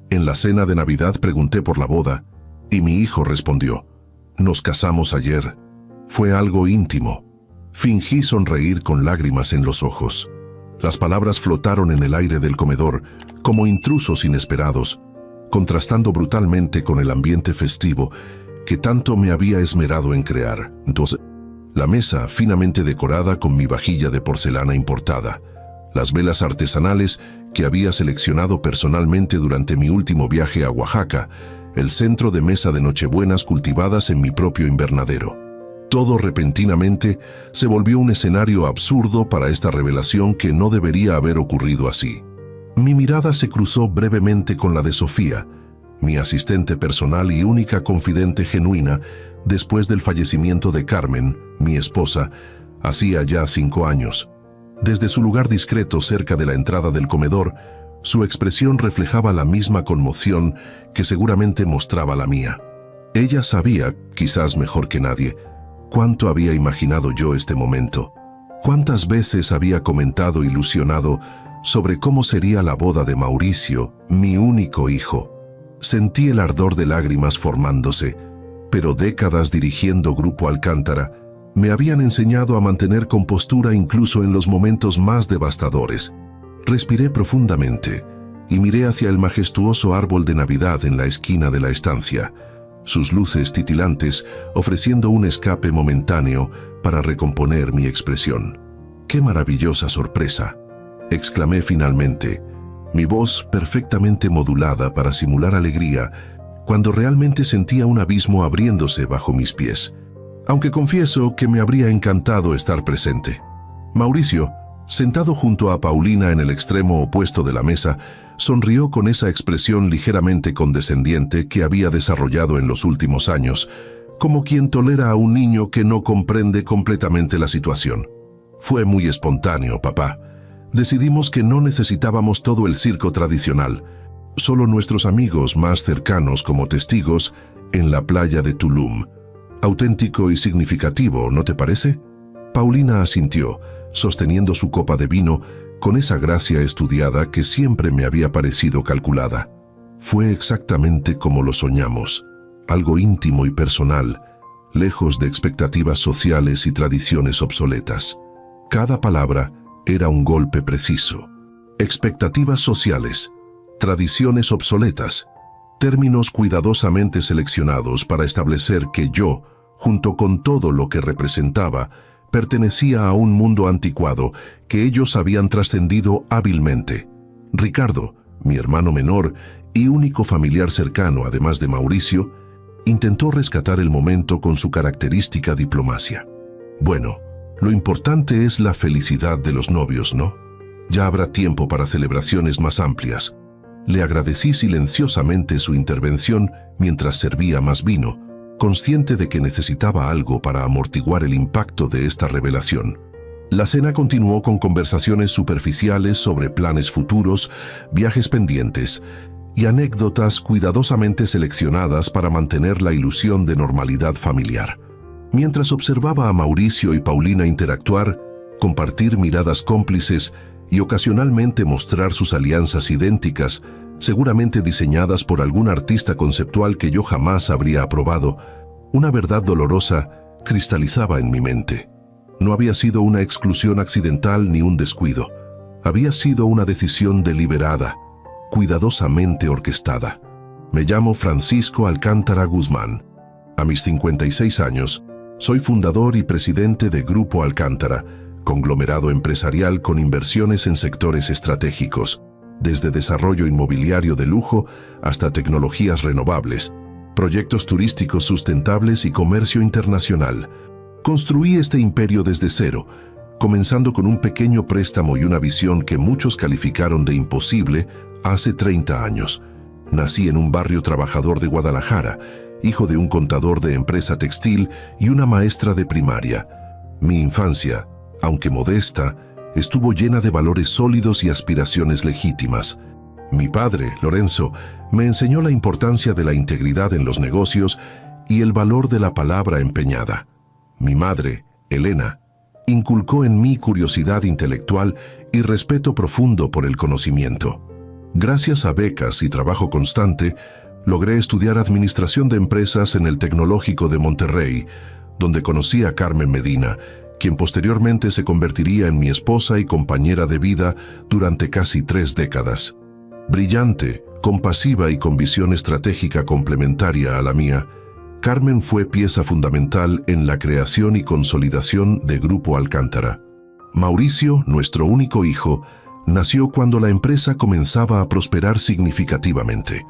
En la cena de Navidad pregunté por la boda, y mi hijo respondió: «Nos casamos ayer. Fue algo íntimo». Fingí sonreír con lágrimas en los ojos. Las palabras flotaron en el aire del comedor, como intrusos inesperados, contrastando brutalmente con el ambiente festivo que tanto me había esmerado en crear. Entonces, la mesa finamente decorada con mi vajilla de porcelana importada, las velas artesanales que había seleccionado personalmente durante mi último viaje a Oaxaca, el centro de mesa de nochebuenas cultivadas en mi propio invernadero. Todo repentinamente se volvió un escenario absurdo para esta revelación que no debería haber ocurrido así. Mi mirada se cruzó brevemente con la de Sofía, mi asistente personal y única confidente genuina después del fallecimiento de Carmen, mi esposa, hacía ya 5 años. Desde su lugar discreto cerca de la entrada del comedor, su expresión reflejaba la misma conmoción que seguramente mostraba la mía. Ella sabía, quizás mejor que nadie, cuánto había imaginado yo este momento. Cuántas veces había comentado ilusionado sobre cómo sería la boda de Mauricio, mi único hijo. Sentí el ardor de lágrimas formándose, pero décadas dirigiendo Grupo Alcántara me habían enseñado a mantener compostura incluso en los momentos más devastadores. Respiré profundamente y miré hacia el majestuoso árbol de Navidad en la esquina de la estancia, sus luces titilantes ofreciendo un escape momentáneo para recomponer mi expresión. ¡Qué maravillosa sorpresa!, exclamé finalmente, mi voz perfectamente modulada para simular alegría, cuando realmente sentía un abismo abriéndose bajo mis pies. Aunque confieso que me habría encantado estar presente. Mauricio, sentado junto a Paulina en el extremo opuesto de la mesa, sonrió con esa expresión ligeramente condescendiente que había desarrollado en los últimos años, como quien tolera a un niño que no comprende completamente la situación. Fue muy espontáneo, papá. Decidimos que no necesitábamos todo el circo tradicional, solo nuestros amigos más cercanos como testigos en la playa de Tulum. Auténtico y significativo, ¿no te parece? Paulina asintió, sosteniendo su copa de vino con esa gracia estudiada que siempre me había parecido calculada. Fue exactamente como lo soñamos, algo íntimo y personal, lejos de expectativas sociales y tradiciones obsoletas. Cada palabra era un golpe preciso. Expectativas sociales, tradiciones obsoletas, términos cuidadosamente seleccionados para establecer que yo, junto con todo lo que representaba, pertenecía a un mundo anticuado que ellos habían trascendido hábilmente. Ricardo, mi hermano menor y único familiar cercano además de Mauricio, intentó rescatar el momento con su característica diplomacia. Bueno, lo importante es la felicidad de los novios, ¿no? Ya habrá tiempo para celebraciones más amplias. Le agradecí silenciosamente su intervención mientras servía más vino, consciente de que necesitaba algo para amortiguar el impacto de esta revelación. La cena continuó con conversaciones superficiales sobre planes futuros, viajes pendientes y anécdotas cuidadosamente seleccionadas para mantener la ilusión de normalidad familiar. Mientras observaba a Mauricio y Paulina interactuar, compartir miradas cómplices y ocasionalmente mostrar sus alianzas idénticas, seguramente diseñadas por algún artista conceptual que yo jamás habría aprobado, una verdad dolorosa cristalizaba en mi mente. No había sido una exclusión accidental ni un descuido. Había sido una decisión deliberada, cuidadosamente orquestada. Me llamo Francisco Alcántara Guzmán. A mis 56 años, soy fundador y presidente de Grupo Alcántara, conglomerado empresarial con inversiones en sectores estratégicos, desde desarrollo inmobiliario de lujo hasta tecnologías renovables, proyectos turísticos sustentables y comercio internacional. Construí este imperio desde cero, comenzando con un pequeño préstamo y una visión que muchos calificaron de imposible hace 30 años. Nací en un barrio trabajador de Guadalajara, hijo de un contador de empresa textil y una maestra de primaria. Mi infancia, aunque modesta, estuvo llena de valores sólidos y aspiraciones legítimas. Mi padre, Lorenzo, me enseñó la importancia de la integridad en los negocios y el valor de la palabra empeñada. Mi madre, Elena, inculcó en mí curiosidad intelectual y respeto profundo por el conocimiento. Gracias a becas y trabajo constante, logré estudiar Administración de Empresas en el Tecnológico de Monterrey, donde conocí a Carmen Medina, quien posteriormente se convertiría en mi esposa y compañera de vida durante casi 3 décadas. Brillante, compasiva y con visión estratégica complementaria a la mía, Carmen fue pieza fundamental en la creación y consolidación de Grupo Alcántara. Mauricio, nuestro único hijo, nació cuando la empresa comenzaba a prosperar significativamente.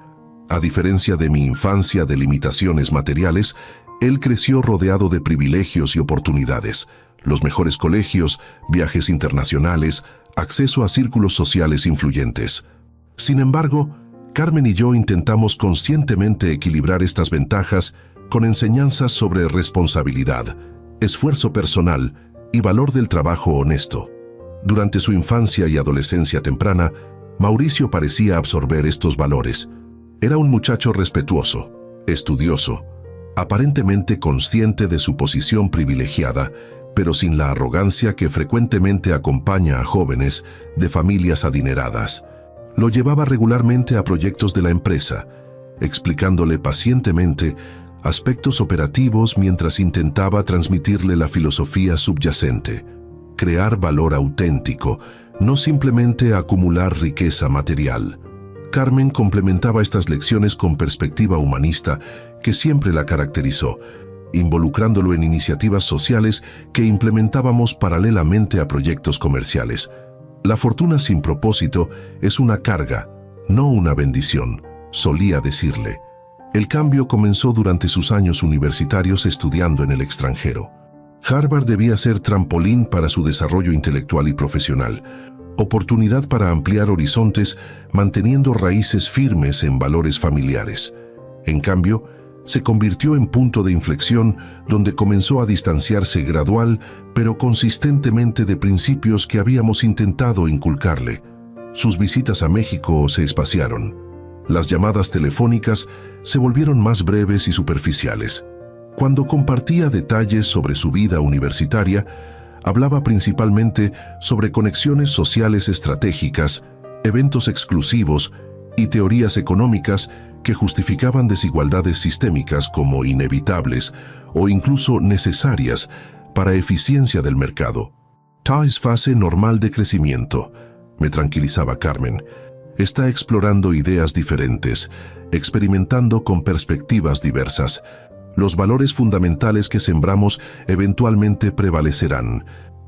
A diferencia de mi infancia de limitaciones materiales, él creció rodeado de privilegios y oportunidades, los mejores colegios, viajes internacionales, acceso a círculos sociales influyentes. Sin embargo, Carmen y yo intentamos conscientemente equilibrar estas ventajas con enseñanzas sobre responsabilidad, esfuerzo personal y valor del trabajo honesto. Durante su infancia y adolescencia temprana, Mauricio parecía absorber estos valores. Era un muchacho respetuoso, estudioso, aparentemente consciente de su posición privilegiada, pero sin la arrogancia que frecuentemente acompaña a jóvenes de familias adineradas. Lo llevaba regularmente a proyectos de la empresa, explicándole pacientemente aspectos operativos mientras intentaba transmitirle la filosofía subyacente: crear valor auténtico, no simplemente acumular riqueza material. Carmen complementaba estas lecciones con perspectiva humanista que siempre la caracterizó, involucrándolo en iniciativas sociales que implementábamos paralelamente a proyectos comerciales. La fortuna sin propósito es una carga, no una bendición, solía decirle. El cambio comenzó durante sus años universitarios estudiando en el extranjero. Harvard debía ser trampolín para su desarrollo intelectual y profesional, oportunidad para ampliar horizontes manteniendo raíces firmes en valores familiares. En cambio, se convirtió en punto de inflexión donde comenzó a distanciarse gradual pero consistentemente de principios que habíamos intentado inculcarle. Sus visitas a México se espaciaron. Las llamadas telefónicas se volvieron más breves y superficiales. Cuando compartía detalles sobre su vida universitaria, hablaba principalmente sobre conexiones sociales estratégicas, eventos exclusivos y teorías económicas que justificaban desigualdades sistémicas como inevitables o incluso necesarias para eficiencia del mercado. "Ta es fase normal de crecimiento", me tranquilizaba Carmen. "Está explorando ideas diferentes, experimentando con perspectivas diversas. Los valores fundamentales que sembramos eventualmente prevalecerán".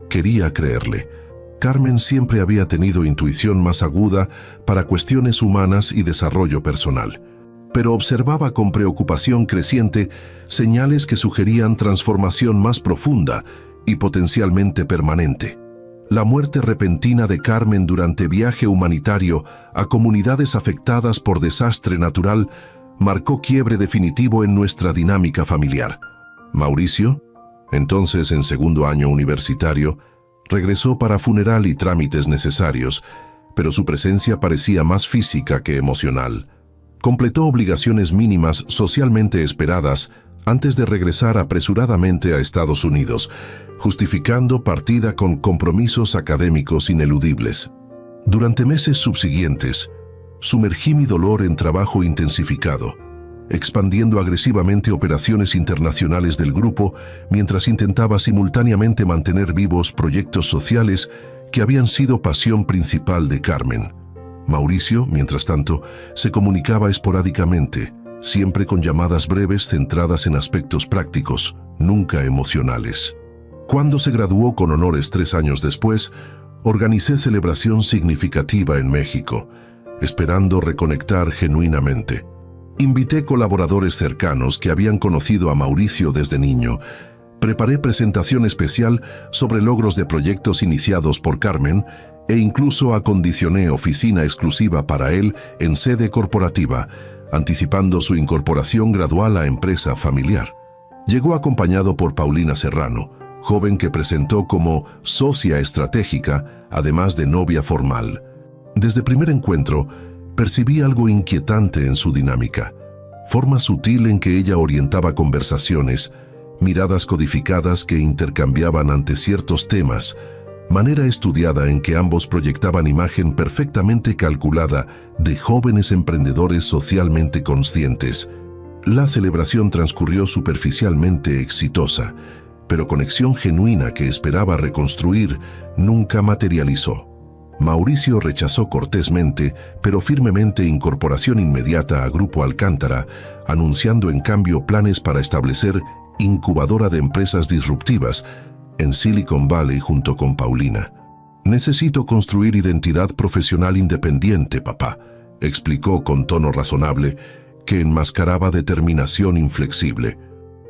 Quería creerle. Carmen siempre había tenido intuición más aguda para cuestiones humanas y desarrollo personal, pero observaba con preocupación creciente señales que sugerían transformación más profunda y potencialmente permanente. La muerte repentina de Carmen durante viaje humanitario a comunidades afectadas por desastre natural marcó quiebre definitivo en nuestra dinámica familiar. Mauricio, entonces en segundo año universitario, regresó para funeral y trámites necesarios, pero su presencia parecía más física que emocional. Completó obligaciones mínimas socialmente esperadas antes de regresar apresuradamente a Estados Unidos, justificando partida con compromisos académicos ineludibles. Durante meses subsiguientes, sumergí mi dolor en trabajo intensificado, expandiendo agresivamente operaciones internacionales del grupo mientras intentaba simultáneamente mantener vivos proyectos sociales que habían sido pasión principal de Carmen. Mauricio, mientras tanto, se comunicaba esporádicamente, siempre con llamadas breves centradas en aspectos prácticos, nunca emocionales. Cuando se graduó con honores 3 años después, organicé celebración significativa en México, esperando reconectar genuinamente. Invité colaboradores cercanos que habían conocido a Mauricio desde niño. Preparé presentación especial sobre logros de proyectos iniciados por Carmen e incluso acondicioné oficina exclusiva para él en sede corporativa, anticipando su incorporación gradual a empresa familiar. Llegó acompañado por Paulina Serrano, joven que presentó como socia estratégica, además de novia formal. Desde primer encuentro, percibí algo inquietante en su dinámica, forma sutil en que ella orientaba conversaciones, miradas codificadas que intercambiaban ante ciertos temas, manera estudiada en que ambos proyectaban imagen perfectamente calculada de jóvenes emprendedores socialmente conscientes. La celebración transcurrió superficialmente exitosa, pero conexión genuina que esperaba reconstruir nunca materializó. Mauricio rechazó cortésmente, pero firmemente incorporación inmediata a Grupo Alcántara, anunciando en cambio planes para establecer incubadora de empresas disruptivas en Silicon Valley junto con Paulina. «Necesito construir identidad profesional independiente, papá», explicó con tono razonable, que enmascaraba determinación inflexible.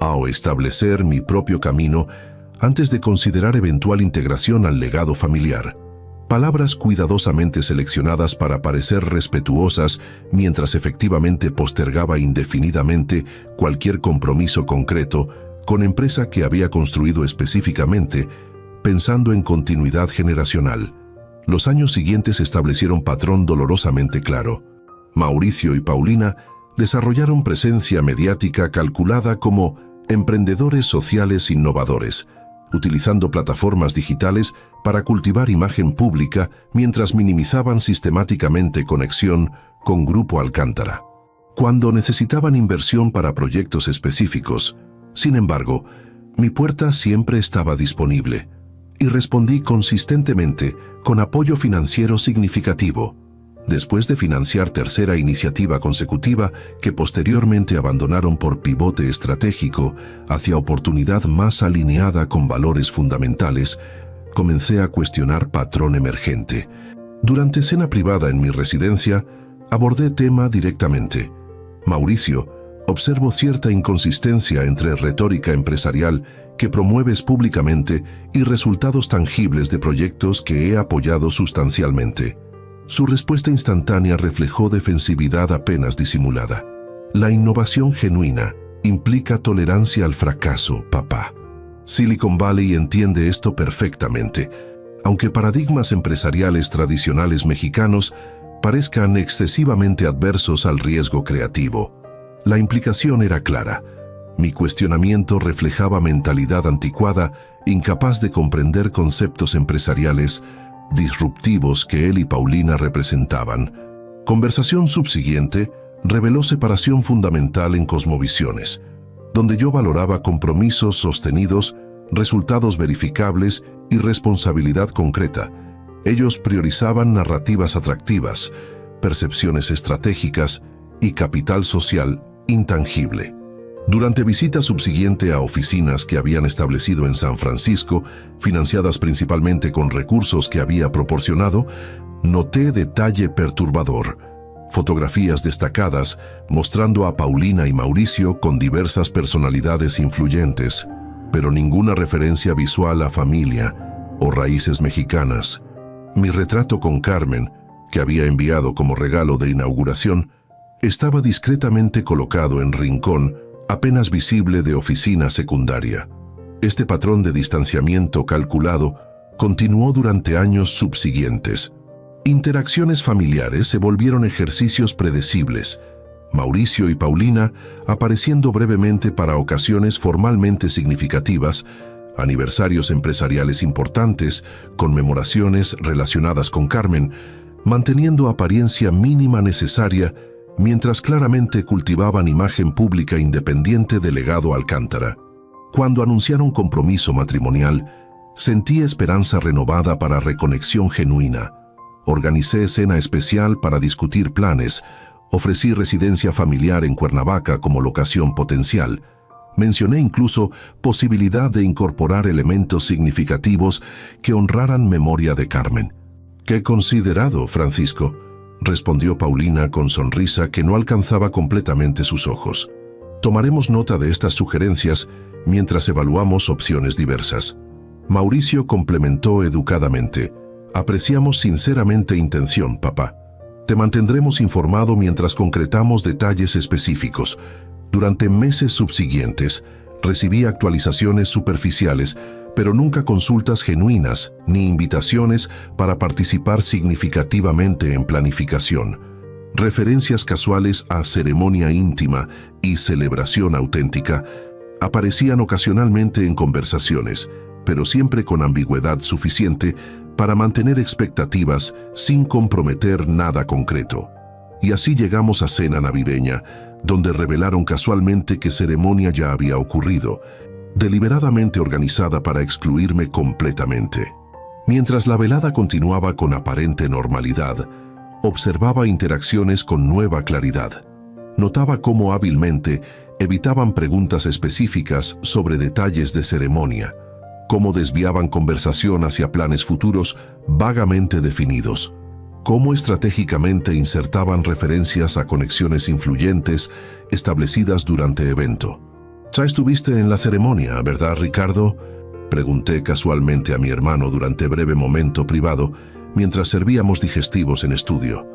«O establecer mi propio camino antes de considerar eventual integración al legado familiar». Palabras cuidadosamente seleccionadas para parecer respetuosas mientras efectivamente postergaba indefinidamente cualquier compromiso concreto con empresa que había construido específicamente, pensando en continuidad generacional. Los años siguientes establecieron patrón dolorosamente claro. Mauricio y Paulina desarrollaron presencia mediática calculada como emprendedores sociales innovadores, utilizando plataformas digitales para cultivar imagen pública mientras minimizaban sistemáticamente conexión con Grupo Alcántara. Cuando necesitaban inversión para proyectos específicos, sin embargo, mi puerta siempre estaba disponible y respondí consistentemente con apoyo financiero significativo. Después de financiar tercera iniciativa consecutiva que posteriormente abandonaron por pivote estratégico hacia oportunidad más alineada con valores fundamentales, comencé a cuestionar patrón emergente. Durante cena privada en mi residencia, abordé tema directamente. «Mauricio, observo cierta inconsistencia entre retórica empresarial que promueves públicamente y resultados tangibles de proyectos que he apoyado sustancialmente». Su respuesta instantánea reflejó defensividad apenas disimulada. «La innovación genuina implica tolerancia al fracaso, papá. Silicon Valley entiende esto perfectamente, aunque paradigmas empresariales tradicionales mexicanos parezcan excesivamente adversos al riesgo creativo». La implicación era clara. Mi cuestionamiento reflejaba mentalidad anticuada, incapaz de comprender conceptos empresariales disruptivos que él y Paulina representaban. Conversación subsiguiente reveló separación fundamental en cosmovisiones, donde yo valoraba compromisos sostenidos, resultados verificables y responsabilidad concreta. Ellos priorizaban narrativas atractivas, percepciones estratégicas y capital social intangible. Durante visita subsiguiente a oficinas que habían establecido en San Francisco, financiadas principalmente con recursos que había proporcionado, noté detalle perturbador: fotografías destacadas mostrando a Paulina y Mauricio con diversas personalidades influyentes, pero ninguna referencia visual a familia o raíces mexicanas. Mi retrato con Carmen, que había enviado como regalo de inauguración, estaba discretamente colocado en rincón apenas visible de oficina secundaria. Este patrón de distanciamiento calculado continuó durante años subsiguientes. Interacciones familiares se volvieron ejercicios predecibles, Mauricio y Paulina apareciendo brevemente para ocasiones formalmente significativas, aniversarios empresariales importantes, conmemoraciones relacionadas con Carmen, manteniendo apariencia mínima necesaria mientras claramente cultivaban imagen pública independiente del legado Alcántara. Cuando anunciaron compromiso matrimonial, sentí esperanza renovada para reconexión genuina. Organicé cena especial para discutir planes, ofrecí residencia familiar en Cuernavaca como locación potencial. Mencioné incluso posibilidad de incorporar elementos significativos que honraran memoria de Carmen. «Qué considerado, Francisco», respondió Paulina con sonrisa que no alcanzaba completamente sus ojos. «Tomaremos nota de estas sugerencias mientras evaluamos opciones diversas». Mauricio complementó educadamente: «Apreciamos sinceramente intención, papá. Te mantendremos informado mientras concretamos detalles específicos». Durante meses subsiguientes, recibí actualizaciones superficiales, pero nunca consultas genuinas ni invitaciones para participar significativamente en planificación. Referencias casuales a ceremonia íntima y celebración auténtica aparecían ocasionalmente en conversaciones, pero siempre con ambigüedad suficiente para mantener expectativas sin comprometer nada concreto. Y así llegamos a cena navideña, donde revelaron casualmente que ceremonia ya había ocurrido, deliberadamente organizada para excluirme completamente. Mientras la velada continuaba con aparente normalidad, observaba interacciones con nueva claridad. Notaba cómo hábilmente evitaban preguntas específicas sobre detalles de ceremonia, cómo desviaban conversación hacia planes futuros vagamente definidos, cómo estratégicamente insertaban referencias a conexiones influyentes establecidas durante evento. «Ya estuviste en la ceremonia, ¿verdad, Ricardo?», pregunté casualmente a mi hermano durante breve momento privado mientras servíamos digestivos en estudio.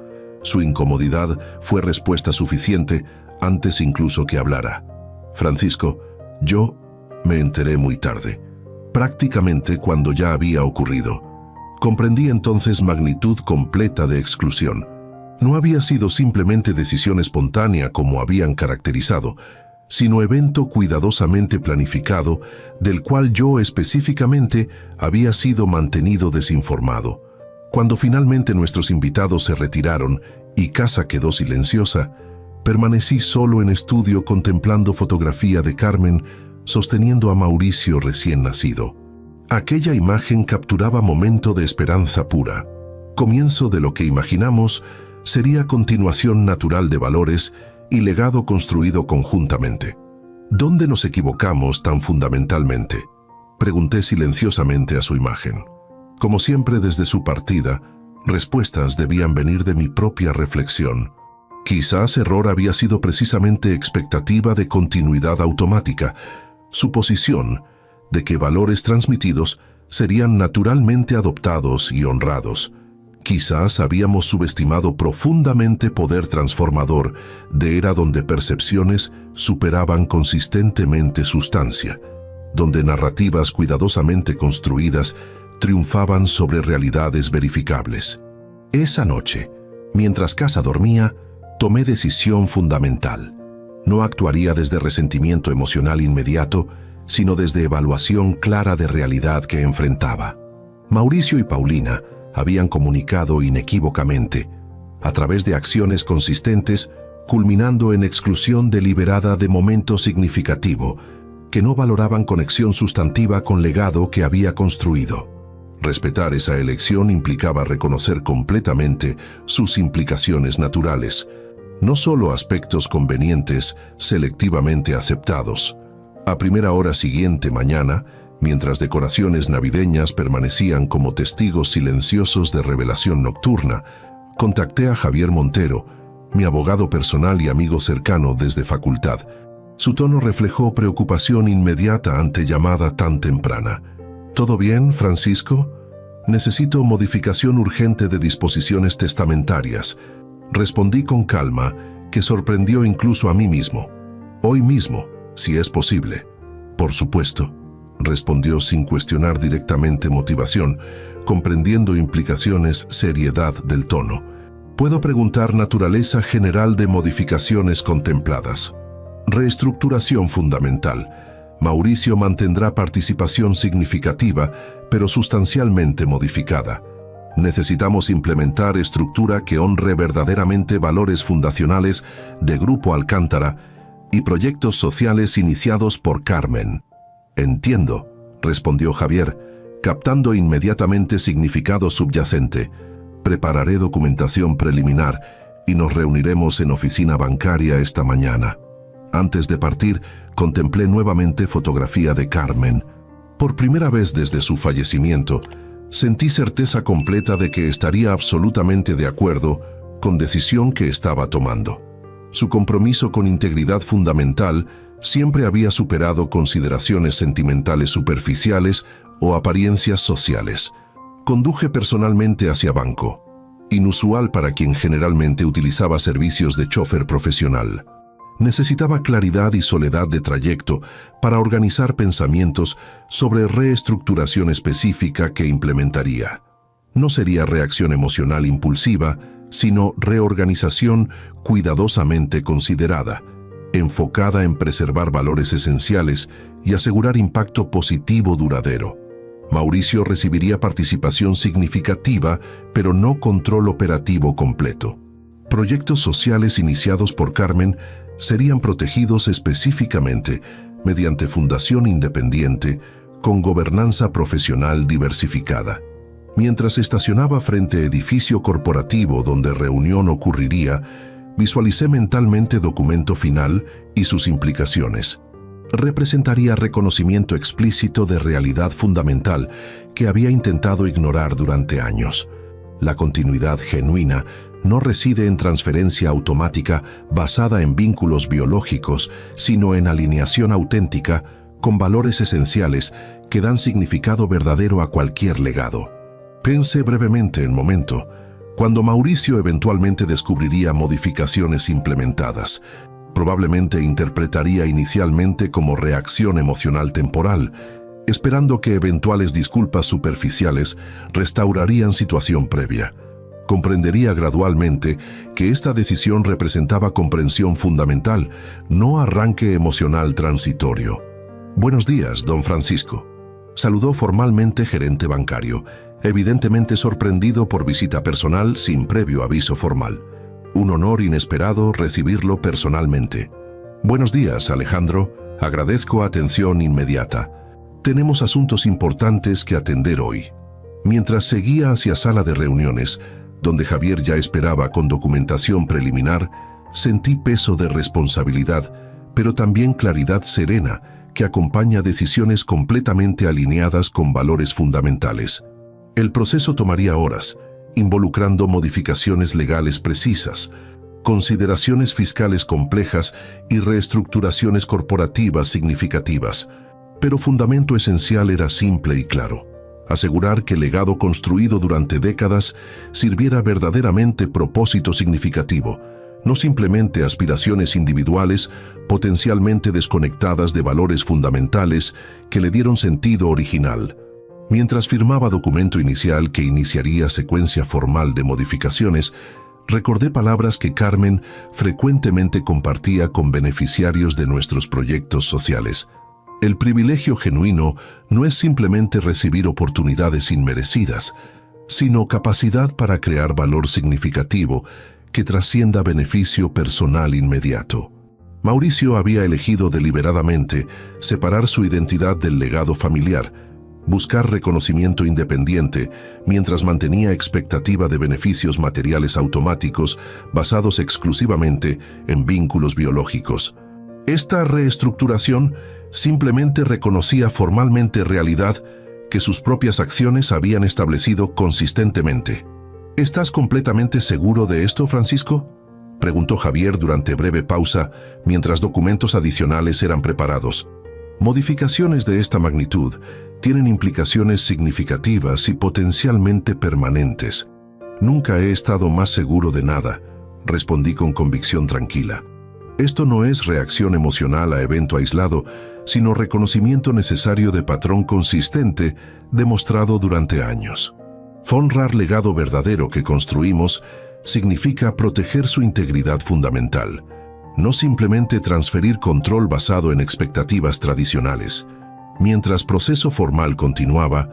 Su incomodidad fue respuesta suficiente antes incluso que hablara. «Francisco, yo me enteré muy tarde, prácticamente cuando ya había ocurrido. Comprendí entonces magnitud completa de exclusión. No había sido simplemente decisión espontánea como habían caracterizado, sino evento cuidadosamente planificado del cual yo específicamente había sido mantenido desinformado. Cuando finalmente nuestros invitados se retiraron y casa quedó silenciosa, permanecí solo en estudio contemplando fotografía de Carmen sosteniendo a Mauricio recién nacido. Aquella imagen capturaba momento de esperanza pura, comienzo de lo que imaginamos sería continuación natural de valores y legado construido conjuntamente. ¿Dónde nos equivocamos tan fundamentalmente?, pregunté silenciosamente a su imagen. Como siempre desde su partida, respuestas debían venir de mi propia reflexión. Quizás error había sido precisamente expectativa de continuidad automática, suposición de que valores transmitidos serían naturalmente adoptados y honrados. Quizás habíamos subestimado profundamente poder transformador de era donde percepciones superaban consistentemente sustancia, donde narrativas cuidadosamente construidas triunfaban sobre realidades verificables. Esa noche, mientras casa dormía, tomé decisión fundamental. No actuaría desde resentimiento emocional inmediato, sino desde evaluación clara de realidad que enfrentaba. Mauricio y Paulina habían comunicado inequívocamente, a través de acciones consistentes, culminando en exclusión deliberada de momento significativo, que no valoraban conexión sustantiva con legado que había construido. Respetar esa elección implicaba reconocer completamente sus implicaciones naturales, no solo aspectos convenientes selectivamente aceptados. A primera hora siguiente mañana, mientras decoraciones navideñas permanecían como testigos silenciosos de revelación nocturna, contacté a Javier Montero, mi abogado personal y amigo cercano desde facultad. Su tono reflejó preocupación inmediata ante llamada tan temprana. «¿Todo bien, Francisco? Necesito modificación urgente de disposiciones testamentarias», respondí con calma, que sorprendió incluso a mí mismo. «Hoy mismo, si es posible». «Por supuesto», respondió sin cuestionar directamente motivación, comprendiendo implicaciones, seriedad del tono. «¿Puedo preguntar naturaleza general de modificaciones contempladas?» «Reestructuración fundamental. Mauricio mantendrá participación significativa, pero sustancialmente modificada. Necesitamos implementar estructura que honre verdaderamente valores fundacionales de Grupo Alcántara y proyectos sociales iniciados por Carmen». «Entiendo», respondió Javier, captando inmediatamente significado subyacente. «Prepararé documentación preliminar y nos reuniremos en oficina bancaria esta mañana». Antes de partir, contemplé nuevamente fotografía de Carmen. Por primera vez desde su fallecimiento, sentí certeza completa de que estaría absolutamente de acuerdo con decisión que estaba tomando. Su compromiso con integridad fundamental siempre había superado consideraciones sentimentales superficiales o apariencias sociales. Conduje personalmente hacia banco, inusual para quien generalmente utilizaba servicios de chofer profesional. Necesitaba claridad y soledad de trayecto para organizar pensamientos sobre reestructuración específica que implementaría. No sería reacción emocional impulsiva, sino reorganización cuidadosamente considerada, enfocada en preservar valores esenciales y asegurar impacto positivo duradero. Mauricio recibiría participación significativa, pero no control operativo completo. Proyectos sociales iniciados por Carmen serían protegidos específicamente mediante fundación independiente con gobernanza profesional diversificada. Mientras estacionaba frente a edificio corporativo donde reunión ocurriría, visualicé mentalmente documento final y sus implicaciones. Representaría reconocimiento explícito de realidad fundamental que había intentado ignorar durante años. La continuidad genuina no reside en transferencia automática basada en vínculos biológicos, sino en alineación auténtica con valores esenciales que dan significado verdadero a cualquier legado. Pensé brevemente en momento, cuando Mauricio eventualmente descubriría modificaciones implementadas. Probablemente interpretaría inicialmente como reacción emocional temporal, esperando que eventuales disculpas superficiales restaurarían situación previa. Comprendería gradualmente que esta decisión representaba comprensión fundamental, no arranque emocional transitorio. «Buenos días, don Francisco», saludó formalmente gerente bancario, evidentemente sorprendido por visita personal sin previo aviso formal. Un honor inesperado recibirlo personalmente. «Buenos días, Alejandro. Agradezco atención inmediata. Tenemos asuntos importantes que atender hoy». Mientras seguía hacia sala de reuniones, donde Javier ya esperaba con documentación preliminar, sentí peso de responsabilidad, pero también claridad serena que acompaña decisiones completamente alineadas con valores fundamentales. El proceso tomaría horas, involucrando modificaciones legales precisas, consideraciones fiscales complejas y reestructuraciones corporativas significativas. Pero fundamento esencial era simple y claro: asegurar que el legado construido durante décadas sirviera verdaderamente propósito significativo, no simplemente aspiraciones individuales potencialmente desconectadas de valores fundamentales que le dieron sentido original. Mientras firmaba documento inicial que iniciaría secuencia formal de modificaciones, recordé palabras que Carmen frecuentemente compartía con beneficiarios de nuestros proyectos sociales. El privilegio genuino no es simplemente recibir oportunidades inmerecidas, sino capacidad para crear valor significativo que trascienda beneficio personal inmediato. Mauricio había elegido deliberadamente separar su identidad del legado familiar, buscar reconocimiento independiente mientras mantenía expectativa de beneficios materiales automáticos basados exclusivamente en vínculos biológicos. Esta reestructuración simplemente reconocía formalmente realidad que sus propias acciones habían establecido consistentemente. ¿Estás completamente seguro de esto, Francisco?, preguntó Javier durante breve pausa mientras documentos adicionales eran preparados. Modificaciones de esta magnitud tienen implicaciones significativas y potencialmente permanentes. Nunca he estado más seguro de nada, respondí con convicción tranquila. Esto no es reacción emocional a evento aislado, sino reconocimiento necesario de patrón consistente demostrado durante años. Honrar legado verdadero que construimos significa proteger su integridad fundamental, no simplemente transferir control basado en expectativas tradicionales. Mientras proceso formal continuaba,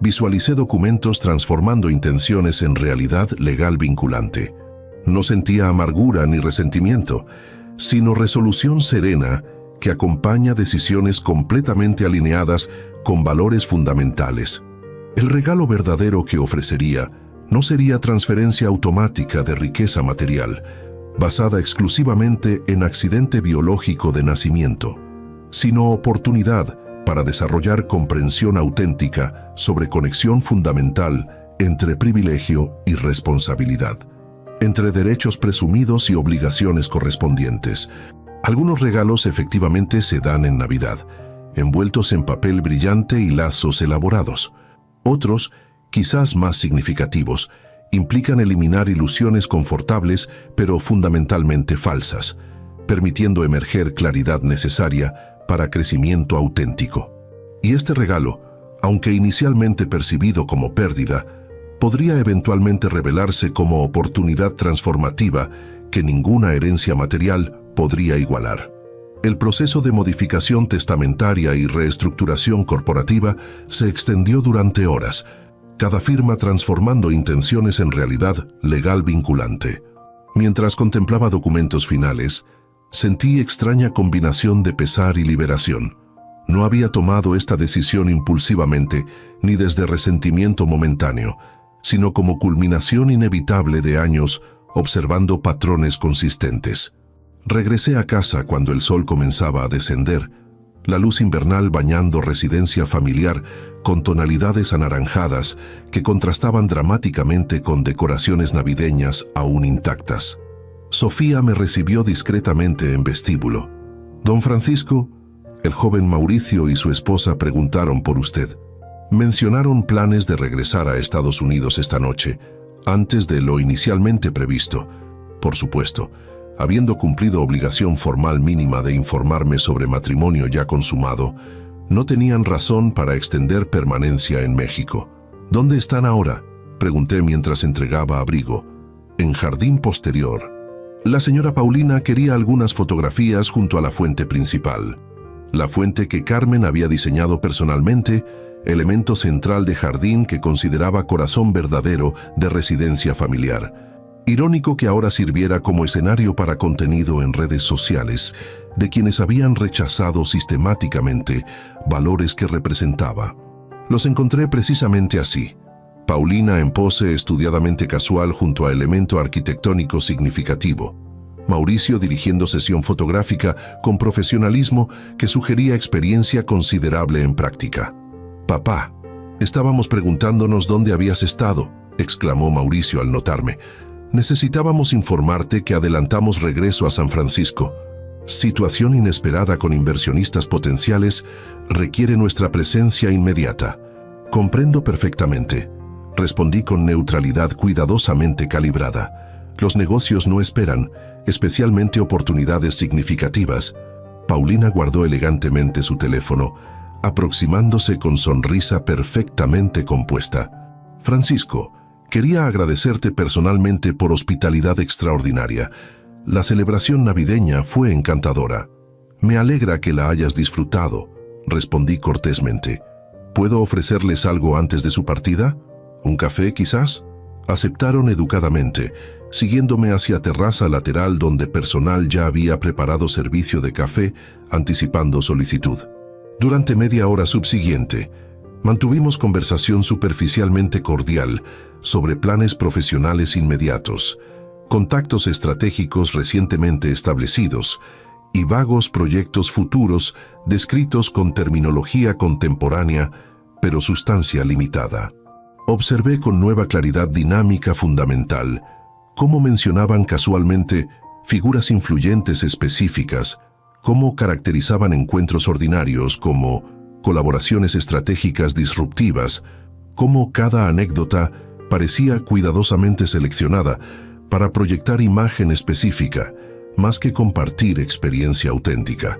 visualicé documentos transformando intenciones en realidad legal vinculante. No sentía amargura ni resentimiento, sino resolución serena que acompaña decisiones completamente alineadas con valores fundamentales. El regalo verdadero que ofrecería no sería transferencia automática de riqueza material, basada exclusivamente en accidente biológico de nacimiento, sino oportunidad para desarrollar comprensión auténtica sobre conexión fundamental entre privilegio y responsabilidad, entre derechos presumidos y obligaciones correspondientes. Algunos regalos efectivamente se dan en Navidad, envueltos en papel brillante y lazos elaborados. Otros, quizás más significativos, implican eliminar ilusiones confortables pero fundamentalmente falsas, permitiendo emerger claridad necesaria para crecimiento auténtico. Y este regalo, aunque inicialmente percibido como pérdida, podría eventualmente revelarse como oportunidad transformativa que ninguna herencia material podría igualar. El proceso de modificación testamentaria y reestructuración corporativa se extendió durante horas, cada firma transformando intenciones en realidad legal vinculante. Mientras contemplaba documentos finales, sentí extraña combinación de pesar y liberación. No había tomado esta decisión impulsivamente ni desde resentimiento momentáneo, sino como culminación inevitable de años observando patrones consistentes. Regresé a casa cuando el sol comenzaba a descender, la luz invernal bañando residencia familiar con tonalidades anaranjadas que contrastaban dramáticamente con decoraciones navideñas aún intactas. Sofía me recibió discretamente en vestíbulo. «Don Francisco, el joven Mauricio y su esposa preguntaron por usted. Mencionaron planes de regresar a Estados Unidos esta noche, antes de lo inicialmente previsto. Por supuesto, habiendo cumplido obligación formal mínima de informarme sobre matrimonio ya consumado, no tenían razón para extender permanencia en México. ¿Dónde están ahora?», pregunté mientras entregaba abrigo. «En jardín posterior». La señora Paulina quería algunas fotografías junto a la fuente principal. La fuente que Carmen había diseñado personalmente, elemento central de jardín que consideraba corazón verdadero de residencia familiar. Irónico que ahora sirviera como escenario para contenido en redes sociales de quienes habían rechazado sistemáticamente valores que representaba. Los encontré precisamente así. Paulina en pose estudiadamente casual junto a elemento arquitectónico significativo. Mauricio dirigiendo sesión fotográfica con profesionalismo que sugería experiencia considerable en práctica. «Papá, estábamos preguntándonos dónde habías estado», exclamó Mauricio al notarme. «Necesitábamos informarte que adelantamos regreso a San Francisco. Situación inesperada con inversionistas potenciales requiere nuestra presencia inmediata». «Comprendo perfectamente», respondí con neutralidad cuidadosamente calibrada. «Los negocios no esperan, especialmente oportunidades significativas». Paulina guardó elegantemente su teléfono, aproximándose con sonrisa perfectamente compuesta. «Francisco, quería agradecerte personalmente por hospitalidad extraordinaria. La celebración navideña fue encantadora». «Me alegra que la hayas disfrutado», respondí cortésmente. «¿Puedo ofrecerles algo antes de su partida? ¿Un café, quizás?». Aceptaron educadamente, siguiéndome hacia terraza lateral donde personal ya había preparado servicio de café, anticipando solicitud. Durante media hora subsiguiente, mantuvimos conversación superficialmente cordial sobre planes profesionales inmediatos, contactos estratégicos recientemente establecidos y vagos proyectos futuros descritos con terminología contemporánea, pero sustancia limitada. Observé con nueva claridad dinámica fundamental cómo mencionaban casualmente figuras influyentes específicas, cómo caracterizaban encuentros ordinarios como colaboraciones estratégicas disruptivas, cómo cada anécdota parecía cuidadosamente seleccionada para proyectar imagen específica, más que compartir experiencia auténtica.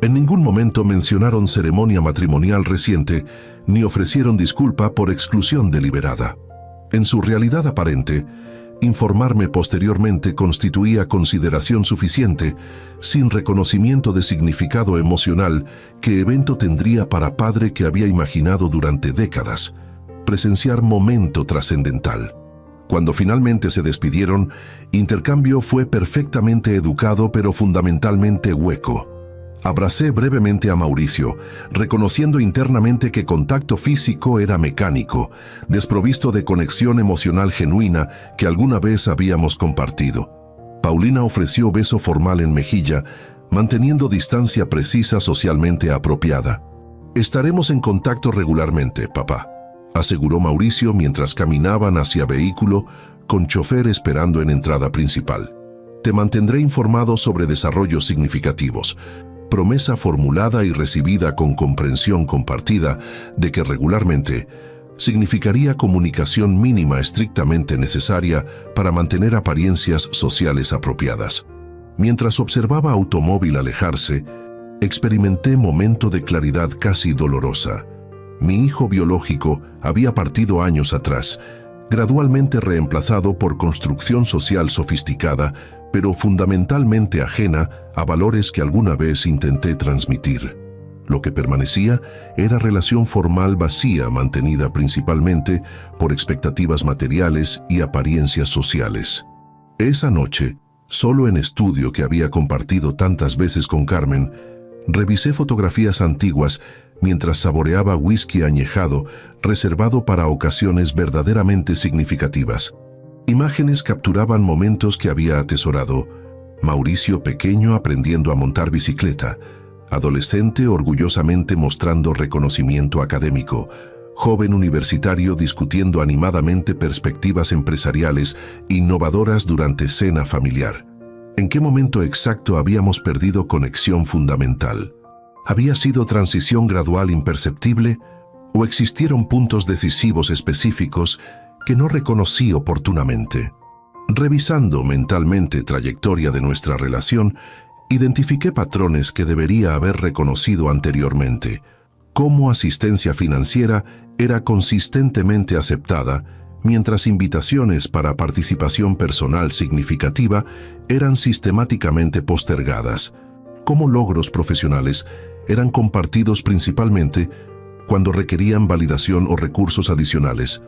En ningún momento mencionaron ceremonia matrimonial reciente, ni ofrecieron disculpa por exclusión deliberada. En su realidad aparente, informarme posteriormente constituía consideración suficiente, sin reconocimiento de significado emocional que evento tendría para padre que había imaginado durante décadas. Presenciar momento trascendental. Cuando finalmente se despidieron, intercambio fue perfectamente educado pero fundamentalmente hueco. Abracé brevemente a Mauricio, reconociendo internamente que contacto físico era mecánico, desprovisto de conexión emocional genuina que alguna vez habíamos compartido. Paulina ofreció beso formal en mejilla, manteniendo distancia precisa socialmente apropiada. «Estaremos en contacto regularmente, papá», aseguró Mauricio mientras caminaban hacia vehículo con chofer esperando en entrada principal. «Te mantendré informado sobre desarrollos significativos». Promesa formulada y recibida con comprensión compartida de que regularmente significaría comunicación mínima estrictamente necesaria para mantener apariencias sociales apropiadas. Mientras observaba automóvil alejarse, experimenté momento de claridad casi dolorosa. Mi hijo biológico había partido años atrás, gradualmente reemplazado por construcción social sofisticada, pero fundamentalmente ajena a valores que alguna vez intenté transmitir. Lo que permanecía era relación formal vacía mantenida principalmente por expectativas materiales y apariencias sociales. Esa noche, solo en estudio que había compartido tantas veces con Carmen, revisé fotografías antiguas mientras saboreaba whisky añejado reservado para ocasiones verdaderamente significativas. Imágenes capturaban momentos que había atesorado: Mauricio pequeño aprendiendo a montar bicicleta, adolescente orgullosamente mostrando reconocimiento académico, joven universitario discutiendo animadamente perspectivas empresariales innovadoras durante cena familiar. ¿En qué momento exacto habíamos perdido conexión fundamental? ¿Había sido transición gradual imperceptible o existieron puntos decisivos específicos que no reconocí oportunamente? Revisando mentalmente trayectoria de nuestra relación, identifiqué patrones que debería haber reconocido anteriormente. Cómo asistencia financiera era consistentemente aceptada, mientras invitaciones para participación personal significativa eran sistemáticamente postergadas. Cómo logros profesionales eran compartidos principalmente cuando requerían validación o recursos adicionales.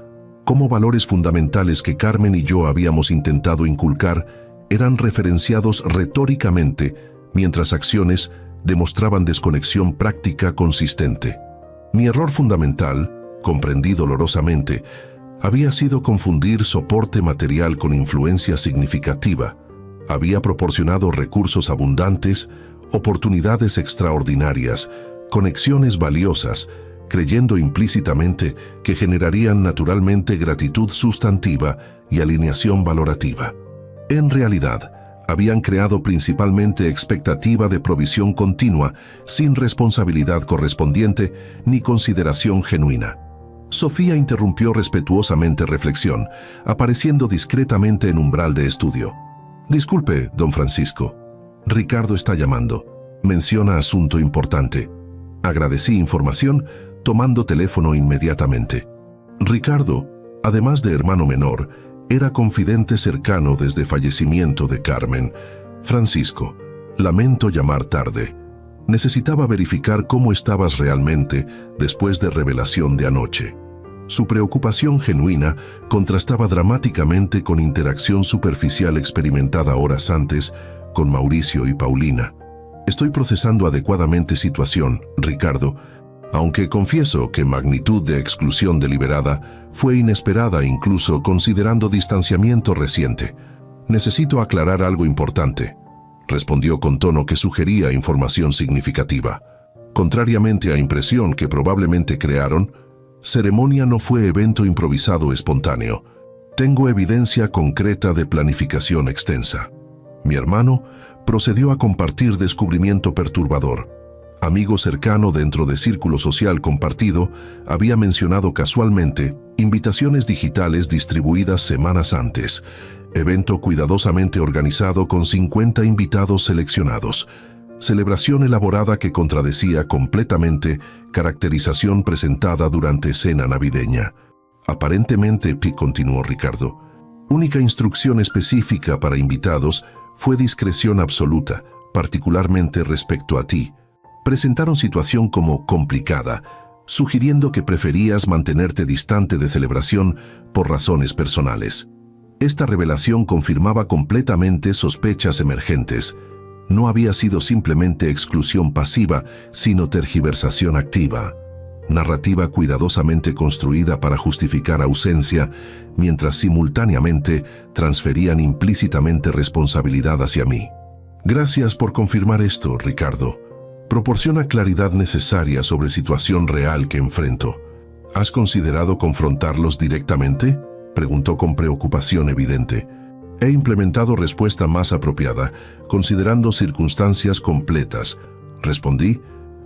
Cómo valores fundamentales que Carmen y yo habíamos intentado inculcar eran referenciados retóricamente, mientras acciones demostraban desconexión práctica consistente. Mi error fundamental, comprendí dolorosamente, había sido confundir soporte material con influencia significativa. Había proporcionado recursos abundantes, oportunidades extraordinarias, conexiones valiosas, creyendo implícitamente que generarían naturalmente gratitud sustantiva y alineación valorativa. En realidad, habían creado principalmente expectativa de provisión continua, sin responsabilidad correspondiente ni consideración genuina. Sofía interrumpió respetuosamente reflexión, apareciendo discretamente en umbral de estudio. «Disculpe, don Francisco. Ricardo está llamando. Menciona asunto importante». Agradecí información, tomando teléfono inmediatamente. Ricardo, además de hermano menor, era confidente cercano desde fallecimiento de Carmen. «Francisco, lamento llamar tarde. Necesitaba verificar cómo estabas realmente después de revelación de anoche». Su preocupación genuina contrastaba dramáticamente con interacción superficial experimentada horas antes con Mauricio y Paulina. «Estoy procesando adecuadamente situación, Ricardo, aunque confieso que magnitud de exclusión deliberada fue inesperada incluso considerando distanciamiento reciente. Necesito aclarar algo importante», respondió con tono que sugería información significativa. «Contrariamente a impresión que probablemente crearon, ceremonia no fue evento improvisado espontáneo. Tengo evidencia concreta de planificación extensa. Mi hermano procedió a compartir descubrimiento perturbador. Amigo cercano dentro de círculo social compartido había mencionado casualmente invitaciones digitales distribuidas semanas antes, evento cuidadosamente organizado con 50 invitados seleccionados, celebración elaborada que contradecía completamente caracterización presentada durante cena navideña. Aparentemente, continuó Ricardo, única instrucción específica para invitados fue discreción absoluta, particularmente respecto a ti. Presentaron situación como complicada, sugiriendo que preferías mantenerte distante de celebración por razones personales. Esta revelación confirmaba completamente sospechas emergentes. No había sido simplemente exclusión pasiva, sino tergiversación activa. Narrativa cuidadosamente construida para justificar ausencia, mientras simultáneamente transferían implícitamente responsabilidad hacia mí. Gracias por confirmar esto, Ricardo. Proporciona claridad necesaria sobre situación real que enfrento. ¿Has considerado confrontarlos directamente?, preguntó con preocupación evidente. He implementado respuesta más apropiada, considerando circunstancias completas, respondí,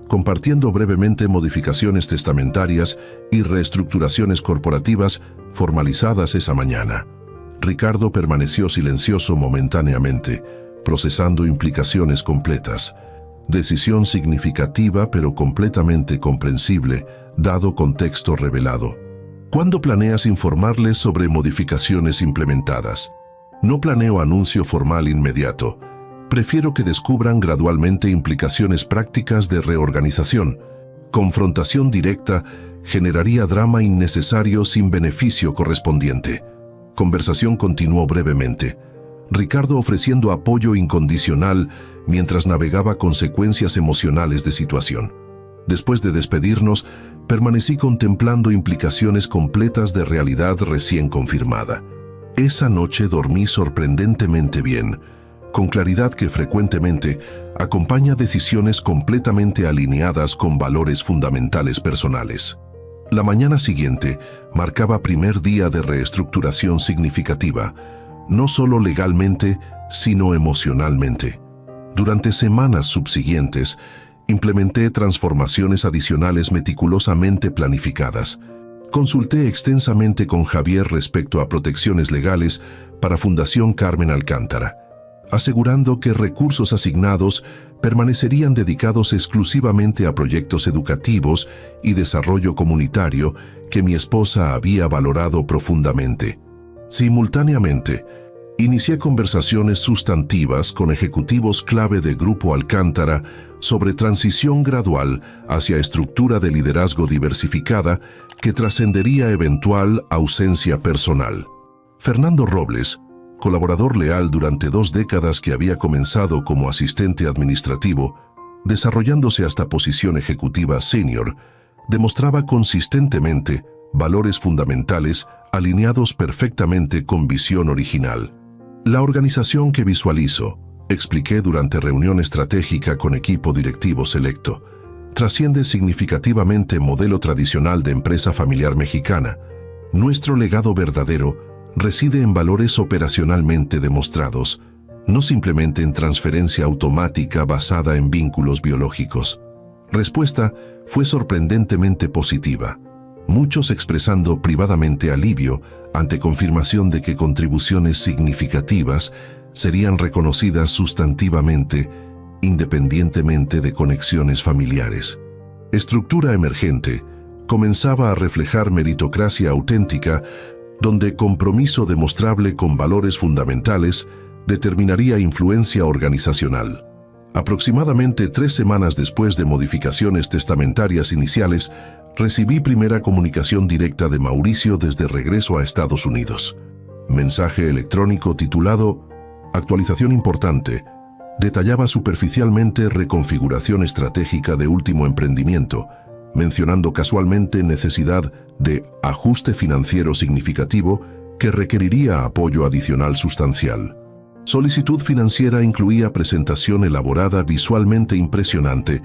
compartiendo brevemente modificaciones testamentarias y reestructuraciones corporativas formalizadas esa mañana. Ricardo permaneció silencioso momentáneamente, procesando implicaciones completas. Decisión significativa pero completamente comprensible, dado contexto revelado. ¿Cuándo planeas informarles sobre modificaciones implementadas? No planeo anuncio formal inmediato. Prefiero que descubran gradualmente implicaciones prácticas de reorganización. Confrontación directa generaría drama innecesario sin beneficio correspondiente. Conversación continuó brevemente. Ricardo ofreciendo apoyo incondicional mientras navegaba consecuencias emocionales de situación. Después de despedirnos, permanecí contemplando implicaciones completas de realidad recién confirmada. Esa noche dormí sorprendentemente bien, con claridad que frecuentemente acompaña decisiones completamente alineadas con valores fundamentales personales. La mañana siguiente marcaba primer día de reestructuración significativa, no solo legalmente, sino emocionalmente. Durante semanas subsiguientes, implementé transformaciones adicionales meticulosamente planificadas. Consulté extensamente con Javier respecto a protecciones legales para Fundación Carmen Alcántara, asegurando que recursos asignados permanecerían dedicados exclusivamente a proyectos educativos y desarrollo comunitario que mi esposa había valorado profundamente. Simultáneamente, inicié conversaciones sustantivas con ejecutivos clave de Grupo Alcántara sobre transición gradual hacia estructura de liderazgo diversificada que trascendería eventual ausencia personal. Fernando Robles, colaborador leal durante 2 décadas que había comenzado como asistente administrativo, desarrollándose hasta posición ejecutiva senior, demostraba consistentemente valores fundamentales alineados perfectamente con visión original. La organización que visualizo, expliqué durante reunión estratégica con equipo directivo selecto, trasciende significativamente modelo tradicional de empresa familiar mexicana. Nuestro legado verdadero reside en valores operacionalmente demostrados, no simplemente en transferencia automática basada en vínculos biológicos. Respuesta fue sorprendentemente positiva, muchos expresando privadamente alivio ante confirmación de que contribuciones significativas serían reconocidas sustantivamente, independientemente de conexiones familiares. Estructura emergente comenzaba a reflejar meritocracia auténtica, donde compromiso demostrable con valores fundamentales determinaría influencia organizacional. Aproximadamente 3 semanas después de modificaciones testamentarias iniciales, recibí primera comunicación directa de Mauricio desde regreso a Estados Unidos. Mensaje electrónico titulado Actualización importante. Detallaba superficialmente reconfiguración estratégica de último emprendimiento, mencionando casualmente necesidad de ajuste financiero significativo que requeriría apoyo adicional sustancial. Solicitud financiera incluía presentación elaborada visualmente impresionante,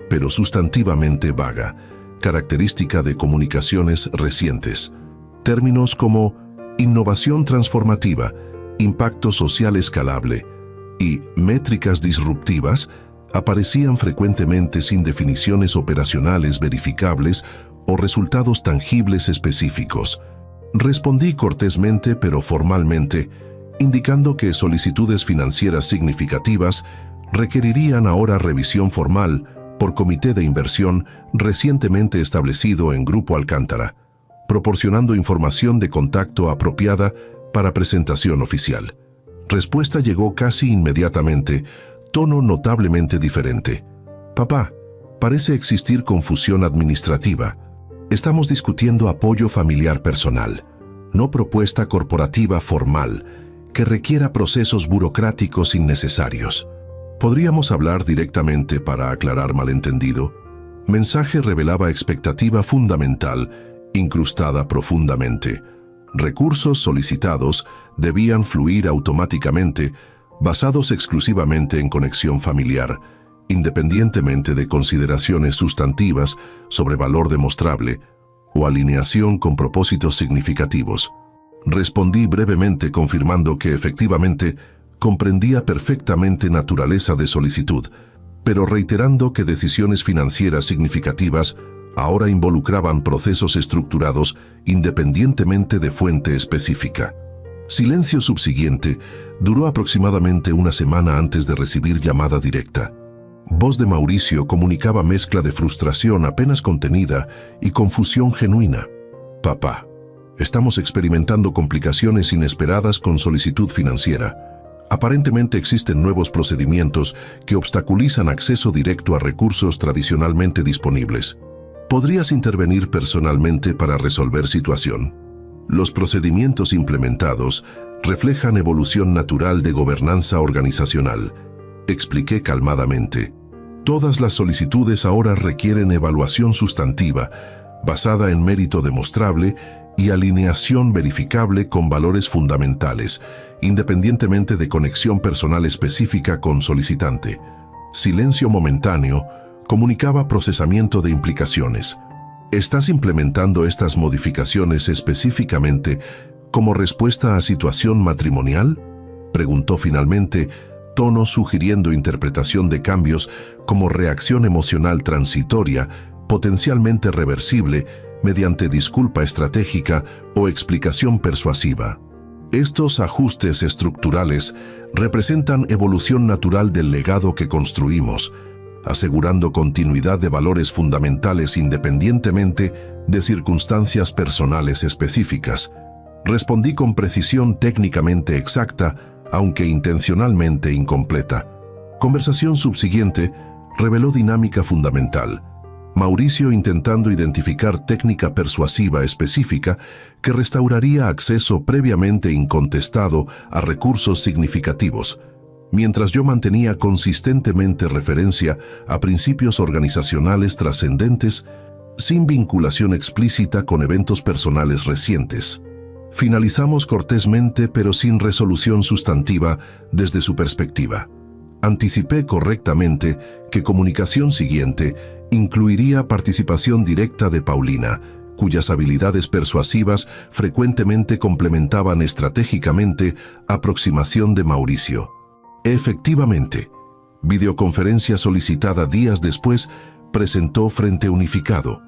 pero sustantivamente vaga, característica de comunicaciones recientes. Términos como innovación transformativa, impacto social escalable y métricas disruptivas aparecían frecuentemente sin definiciones operacionales verificables o resultados tangibles específicos. Respondí cortésmente pero formalmente, indicando que solicitudes financieras significativas requerirían ahora revisión formal por comité de inversión recientemente establecido en Grupo Alcántara, proporcionando información de contacto apropiada para presentación oficial. Respuesta llegó casi inmediatamente, tono notablemente diferente. Papá, parece existir confusión administrativa. Estamos discutiendo apoyo familiar personal, no propuesta corporativa formal, que requiera procesos burocráticos innecesarios. ¿Podríamos hablar directamente para aclarar malentendido? Mensaje revelaba expectativa fundamental, incrustada profundamente. Recursos solicitados debían fluir automáticamente, basados exclusivamente en conexión familiar, independientemente de consideraciones sustantivas sobre valor demostrable o alineación con propósitos significativos. Respondí brevemente confirmando que efectivamente comprendía perfectamente naturaleza de solicitud, pero reiterando que decisiones financieras significativas ahora involucraban procesos estructurados independientemente de fuente específica. Silencio subsiguiente duró aproximadamente 1 semana antes de recibir llamada directa. Voz de Mauricio comunicaba mezcla de frustración apenas contenida y confusión genuina. Papá, Estamos experimentando complicaciones inesperadas con solicitud financiera. Aparentemente existen nuevos procedimientos que obstaculizan acceso directo a recursos tradicionalmente disponibles. ¿Podrías intervenir personalmente para resolver situación? Los procedimientos implementados reflejan evolución natural de gobernanza organizacional. Expliqué calmadamente. Todas las solicitudes ahora requieren evaluación sustantiva, basada en mérito demostrable y alineación verificable con valores fundamentales, independientemente de conexión personal específica con solicitante. Silencio momentáneo comunicaba procesamiento de implicaciones. ¿Estás implementando estas modificaciones específicamente como respuesta a situación matrimonial? Preguntó finalmente, tono sugiriendo interpretación de cambios como reacción emocional transitoria, potencialmente reversible, mediante disculpa estratégica o explicación persuasiva. Estos ajustes estructurales representan evolución natural del legado que construimos, asegurando continuidad de valores fundamentales independientemente de circunstancias personales específicas. Respondí con precisión técnicamente exacta, aunque intencionalmente incompleta. Conversación subsiguiente reveló dinámica fundamental. Mauricio intentando identificar técnica persuasiva específica que restauraría acceso previamente incontestado a recursos significativos, mientras yo mantenía consistentemente referencia a principios organizacionales trascendentes sin vinculación explícita con eventos personales recientes. Finalizamos cortésmente pero sin resolución sustantiva desde su perspectiva. Anticipé correctamente que comunicación siguiente incluiría participación directa de Paulina, cuyas habilidades persuasivas frecuentemente complementaban estratégicamente aproximación de Mauricio. Efectivamente, videoconferencia solicitada días después presentó frente unificado.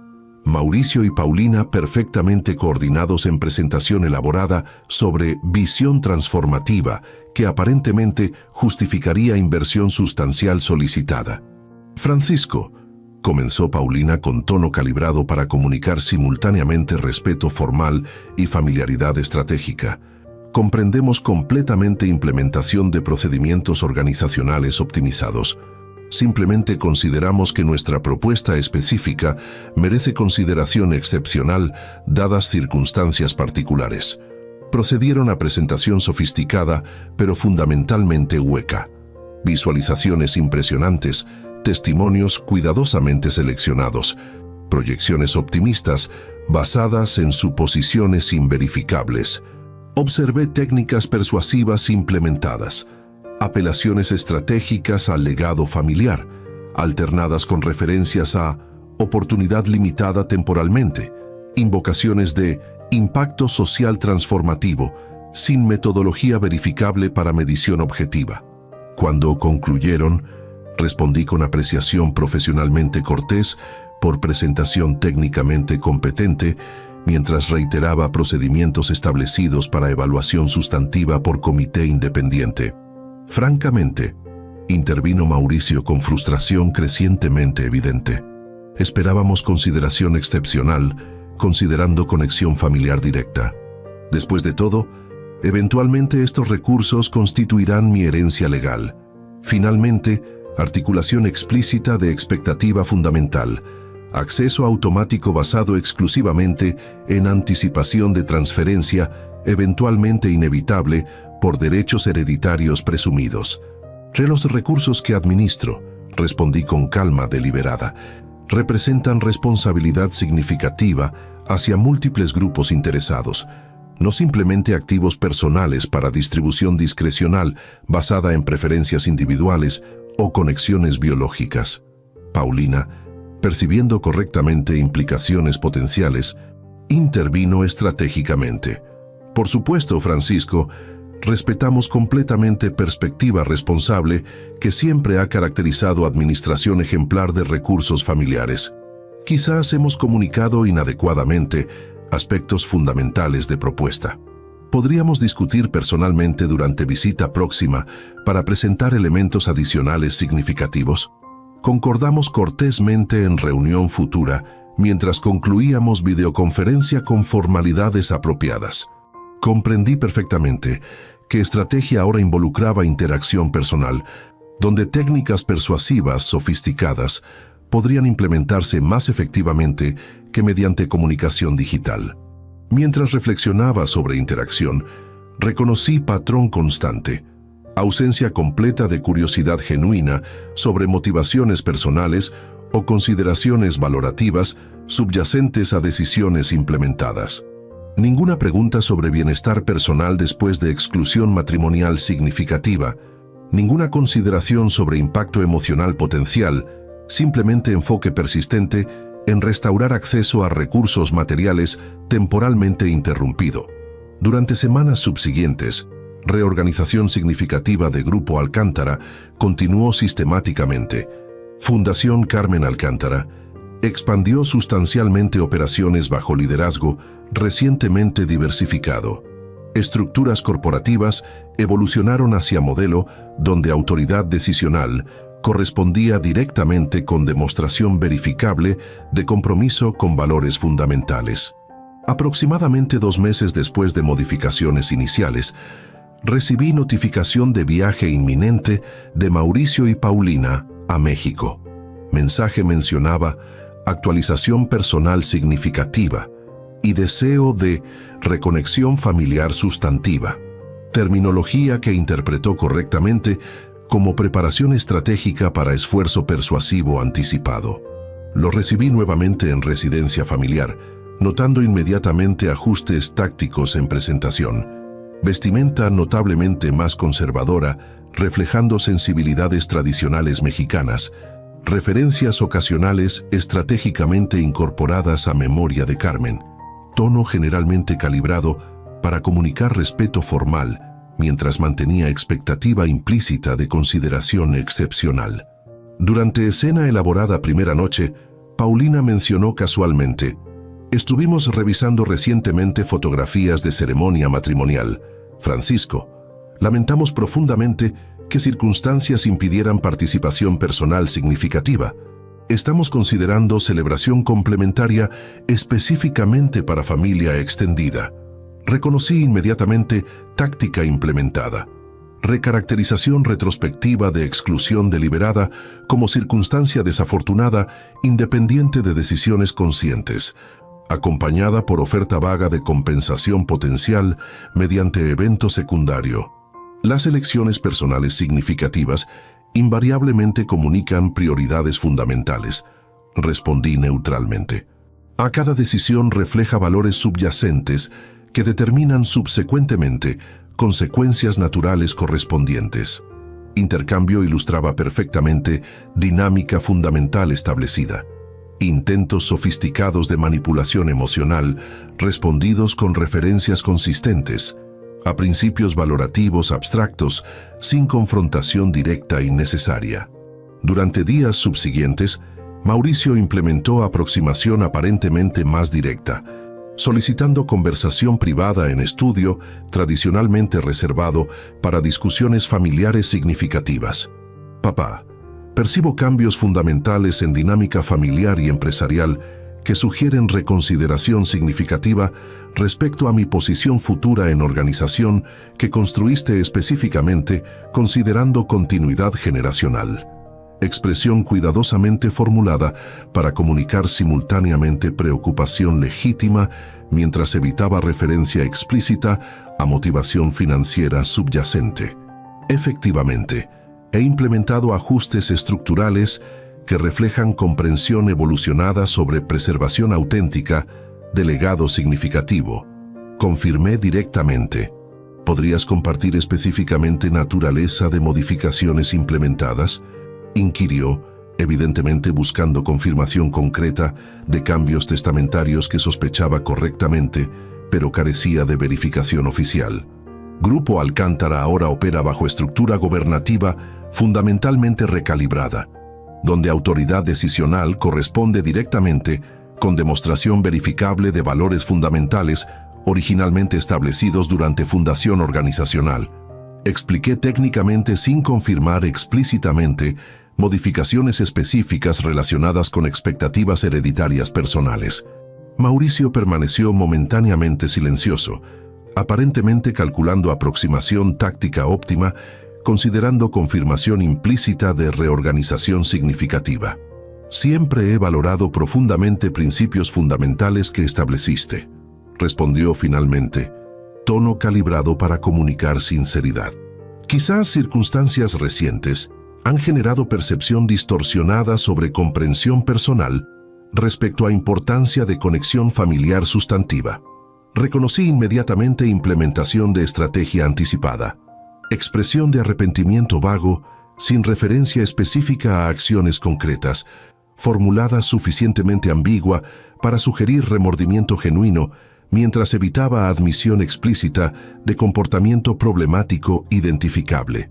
Mauricio y Paulina perfectamente coordinados en presentación elaborada sobre visión transformativa que aparentemente justificaría inversión sustancial solicitada. Francisco, comenzó Paulina con tono calibrado para comunicar simultáneamente respeto formal y familiaridad estratégica. Comprendemos completamente implementación de procedimientos organizacionales optimizados. Simplemente consideramos que nuestra propuesta específica merece consideración excepcional dadas circunstancias particulares. Procedieron a presentación sofisticada, pero fundamentalmente hueca. Visualizaciones impresionantes, testimonios cuidadosamente seleccionados, proyecciones optimistas basadas en suposiciones inverificables. Observé técnicas persuasivas implementadas, apelaciones estratégicas al legado familiar, alternadas con referencias a oportunidad limitada temporalmente, invocaciones de impacto social transformativo, sin metodología verificable para medición objetiva. Cuando concluyeron, respondí con apreciación profesionalmente cortés por presentación técnicamente competente, mientras reiteraba procedimientos establecidos para evaluación sustantiva por comité independiente. Francamente, intervino Mauricio con frustración crecientemente evidente. Esperábamos consideración excepcional, considerando conexión familiar directa. Después de todo, eventualmente estos recursos constituirán mi herencia legal. Finalmente, articulación explícita de expectativa fundamental, acceso automático basado exclusivamente en anticipación de transferencia, eventualmente inevitable por derechos hereditarios presumidos. Los recursos que administro, respondí con calma deliberada, representan responsabilidad significativa hacia múltiples grupos interesados, no simplemente activos personales para distribución discrecional basada en preferencias individuales o conexiones biológicas. Paulina, percibiendo correctamente implicaciones potenciales, intervino estratégicamente. Por supuesto, Francisco, respetamos completamente perspectiva responsable que siempre ha caracterizado administración ejemplar de recursos familiares. Quizás hemos comunicado inadecuadamente aspectos fundamentales de propuesta. Podríamos discutir personalmente durante visita próxima para presentar elementos adicionales significativos. Concordamos cortésmente en reunión futura mientras concluíamos videoconferencia con formalidades apropiadas. Comprendí perfectamente que estrategia ahora involucraba interacción personal, donde técnicas persuasivas sofisticadas podrían implementarse más efectivamente que mediante comunicación digital. Mientras reflexionaba sobre interacción, reconocí patrón constante: ausencia completa de curiosidad genuina sobre motivaciones personales o consideraciones valorativas subyacentes a decisiones implementadas. Ninguna pregunta sobre bienestar personal después de exclusión matrimonial significativa, ninguna consideración sobre impacto emocional potencial, simplemente enfoque persistente en restaurar acceso a recursos materiales temporalmente interrumpido. Durante semanas subsiguientes, reorganización significativa de Grupo Alcántara continuó sistemáticamente. Fundación Carmen Alcántara expandió sustancialmente operaciones bajo liderazgo recientemente diversificado. Estructuras corporativas evolucionaron hacia modelo donde autoridad decisional correspondía directamente con demostración verificable de compromiso con valores fundamentales. Aproximadamente 2 meses después de modificaciones iniciales, recibí notificación de viaje inminente de Mauricio y Paulina a México. Mensaje mencionaba actualización personal significativa y deseo de reconexión familiar sustantiva, terminología que interpretó correctamente como preparación estratégica para esfuerzo persuasivo anticipado. Lo recibí nuevamente en residencia familiar, notando inmediatamente ajustes tácticos en presentación. Vestimenta notablemente más conservadora, reflejando sensibilidades tradicionales mexicanas, referencias ocasionales estratégicamente incorporadas a memoria de Carmen, tono generalmente calibrado para comunicar respeto formal, mientras mantenía expectativa implícita de consideración excepcional. Durante escena elaborada primera noche, Paulina mencionó casualmente: estuvimos revisando recientemente fotografías de ceremonia matrimonial. Francisco, lamentamos profundamente que circunstancias impidieran participación personal significativa. Estamos considerando celebración complementaria específicamente para familia extendida. Reconocí inmediatamente táctica implementada. Recaracterización retrospectiva de exclusión deliberada como circunstancia desafortunada independiente de decisiones conscientes, acompañada por oferta vaga de compensación potencial mediante evento secundario. Las elecciones personales significativas invariablemente comunican prioridades fundamentales. Respondí neutralmente. A cada decisión refleja valores subyacentes que determinan subsecuentemente consecuencias naturales correspondientes. Intercambio ilustraba perfectamente dinámica fundamental establecida. Intentos sofisticados de manipulación emocional respondidos con referencias consistentes a principios valorativos abstractos sin confrontación directa innecesaria. Durante días subsiguientes, Mauricio implementó aproximación aparentemente más directa, solicitando conversación privada en estudio tradicionalmente reservado para discusiones familiares significativas. Papá, percibo cambios fundamentales en dinámica familiar y empresarial que sugieren reconsideración significativa respecto a mi posición futura en organización que construiste específicamente considerando continuidad generacional. Expresión cuidadosamente formulada para comunicar simultáneamente preocupación legítima mientras evitaba referencia explícita a motivación financiera subyacente. Efectivamente, he implementado ajustes estructurales que reflejan comprensión evolucionada sobre preservación auténtica de legado significativo. Confirmé directamente. ¿Podrías compartir específicamente naturaleza de modificaciones implementadas?, inquirió, evidentemente buscando confirmación concreta de cambios testamentarios que sospechaba correctamente, pero carecía de verificación oficial. Grupo Alcántara ahora opera bajo estructura gobernativa fundamentalmente recalibrada, donde autoridad decisional corresponde directamente con demostración verificable de valores fundamentales originalmente establecidos durante fundación organizacional. Expliqué técnicamente sin confirmar explícitamente modificaciones específicas relacionadas con expectativas hereditarias personales. Mauricio permaneció momentáneamente silencioso, aparentemente calculando aproximación táctica óptima, considerando confirmación implícita de reorganización significativa. «Siempre he valorado profundamente principios fundamentales que estableciste», respondió finalmente, tono calibrado para comunicar sinceridad. «Quizás circunstancias recientes han generado percepción distorsionada sobre comprensión personal respecto a importancia de conexión familiar sustantiva. Reconocí inmediatamente implementación de estrategia anticipada, expresión de arrepentimiento vago sin referencia específica a acciones concretas, formulada suficientemente ambigua para sugerir remordimiento genuino, mientras evitaba admisión explícita de comportamiento problemático identificable.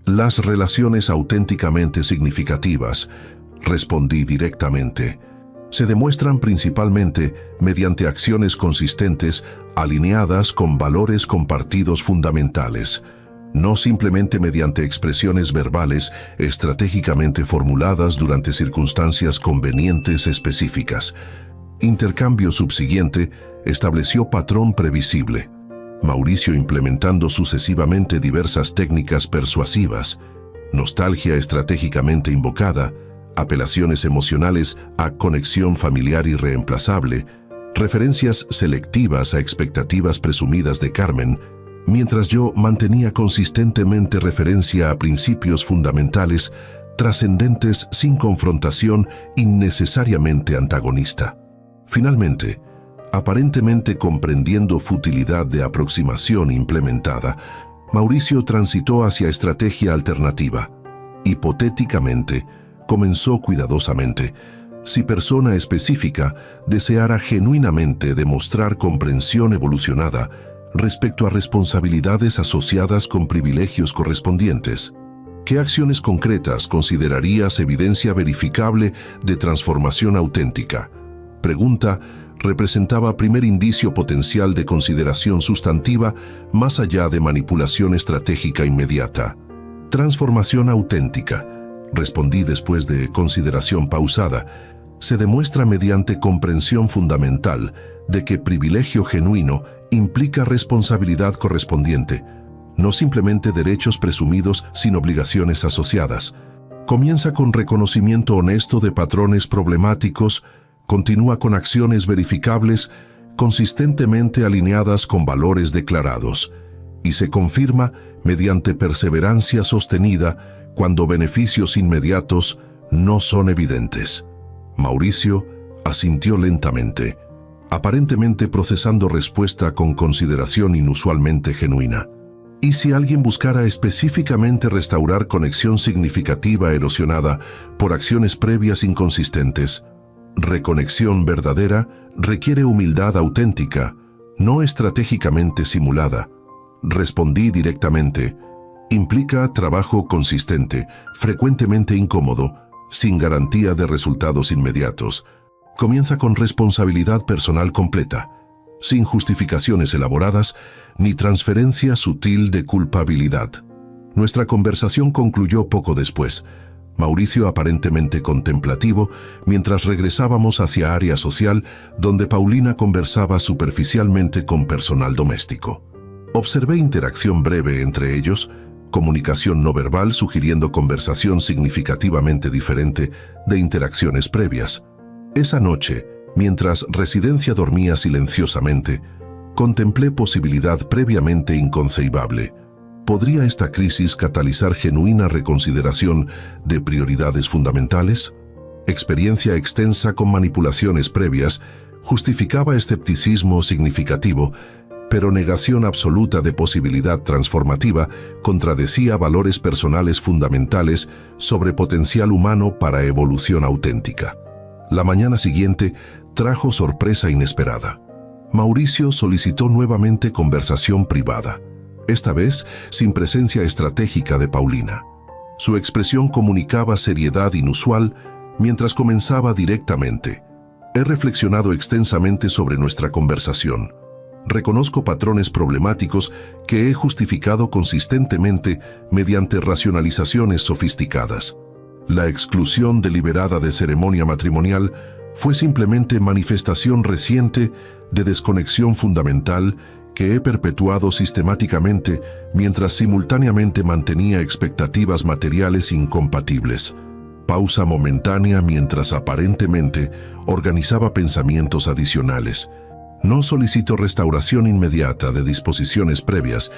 Las relaciones auténticamente significativas, respondí directamente, se demuestran principalmente mediante acciones consistentes alineadas con valores compartidos fundamentales, no simplemente mediante expresiones verbales estratégicamente formuladas durante circunstancias convenientes específicas. Intercambio subsiguiente estableció patrón previsible. Mauricio implementando sucesivamente diversas técnicas persuasivas, nostalgia estratégicamente invocada, apelaciones emocionales a conexión familiar irreemplazable, referencias selectivas a expectativas presumidas de Carmen, mientras yo mantenía consistentemente referencia a principios fundamentales trascendentes sin confrontación innecesariamente antagonista. Finalmente, aparentemente comprendiendo futilidad de aproximación implementada, Mauricio transitó hacia estrategia alternativa. Hipotéticamente, comenzó cuidadosamente, si persona específica deseara genuinamente demostrar comprensión evolucionada respecto a responsabilidades asociadas con privilegios correspondientes. ¿Qué acciones concretas considerarías evidencia verificable de transformación auténtica? Pregunta representaba primer indicio potencial de consideración sustantiva más allá de manipulación estratégica inmediata. Transformación auténtica, respondí después de consideración pausada, se demuestra mediante comprensión fundamental de que privilegio genuino implica responsabilidad correspondiente, no simplemente derechos presumidos sin obligaciones asociadas. Comienza con reconocimiento honesto de patrones problemáticos, continúa con acciones verificables, consistentemente alineadas con valores declarados, y se confirma mediante perseverancia sostenida cuando beneficios inmediatos no son evidentes. Mauricio asintió lentamente, aparentemente procesando respuesta con consideración inusualmente genuina. ¿Y si alguien buscara específicamente restaurar conexión significativa erosionada por acciones previas inconsistentes? Reconexión verdadera requiere humildad auténtica, no estratégicamente simulada. Respondí directamente. Implica trabajo consistente, frecuentemente incómodo, sin garantía de resultados inmediatos. Comienza con responsabilidad personal completa, sin justificaciones elaboradas ni transferencia sutil de culpabilidad. Nuestra conversación concluyó poco después. Mauricio aparentemente contemplativo, mientras regresábamos hacia área social, donde Paulina conversaba superficialmente con personal doméstico. Observé interacción breve entre ellos, comunicación no verbal sugiriendo conversación significativamente diferente de interacciones previas. Esa noche, mientras Residencia dormía silenciosamente, contemplé posibilidad previamente inconcebible. ¿Podría esta crisis catalizar genuina reconsideración de prioridades fundamentales? Experiencia extensa con manipulaciones previas justificaba escepticismo significativo, pero negación absoluta de posibilidad transformativa contradecía valores personales fundamentales sobre potencial humano para evolución auténtica. La mañana siguiente trajo sorpresa inesperada. Mauricio solicitó nuevamente conversación privada, esta vez sin presencia estratégica de Paulina. Su expresión comunicaba seriedad inusual mientras comenzaba directamente. He reflexionado extensamente sobre nuestra conversación. Reconozco patrones problemáticos que he justificado consistentemente mediante racionalizaciones sofisticadas. La exclusión deliberada de ceremonia matrimonial fue simplemente manifestación reciente de desconexión fundamental que he perpetuado sistemáticamente mientras simultáneamente mantenía expectativas materiales incompatibles. Pausa momentánea mientras aparentemente organizaba pensamientos adicionales. No solicito restauración inmediata de disposiciones previas,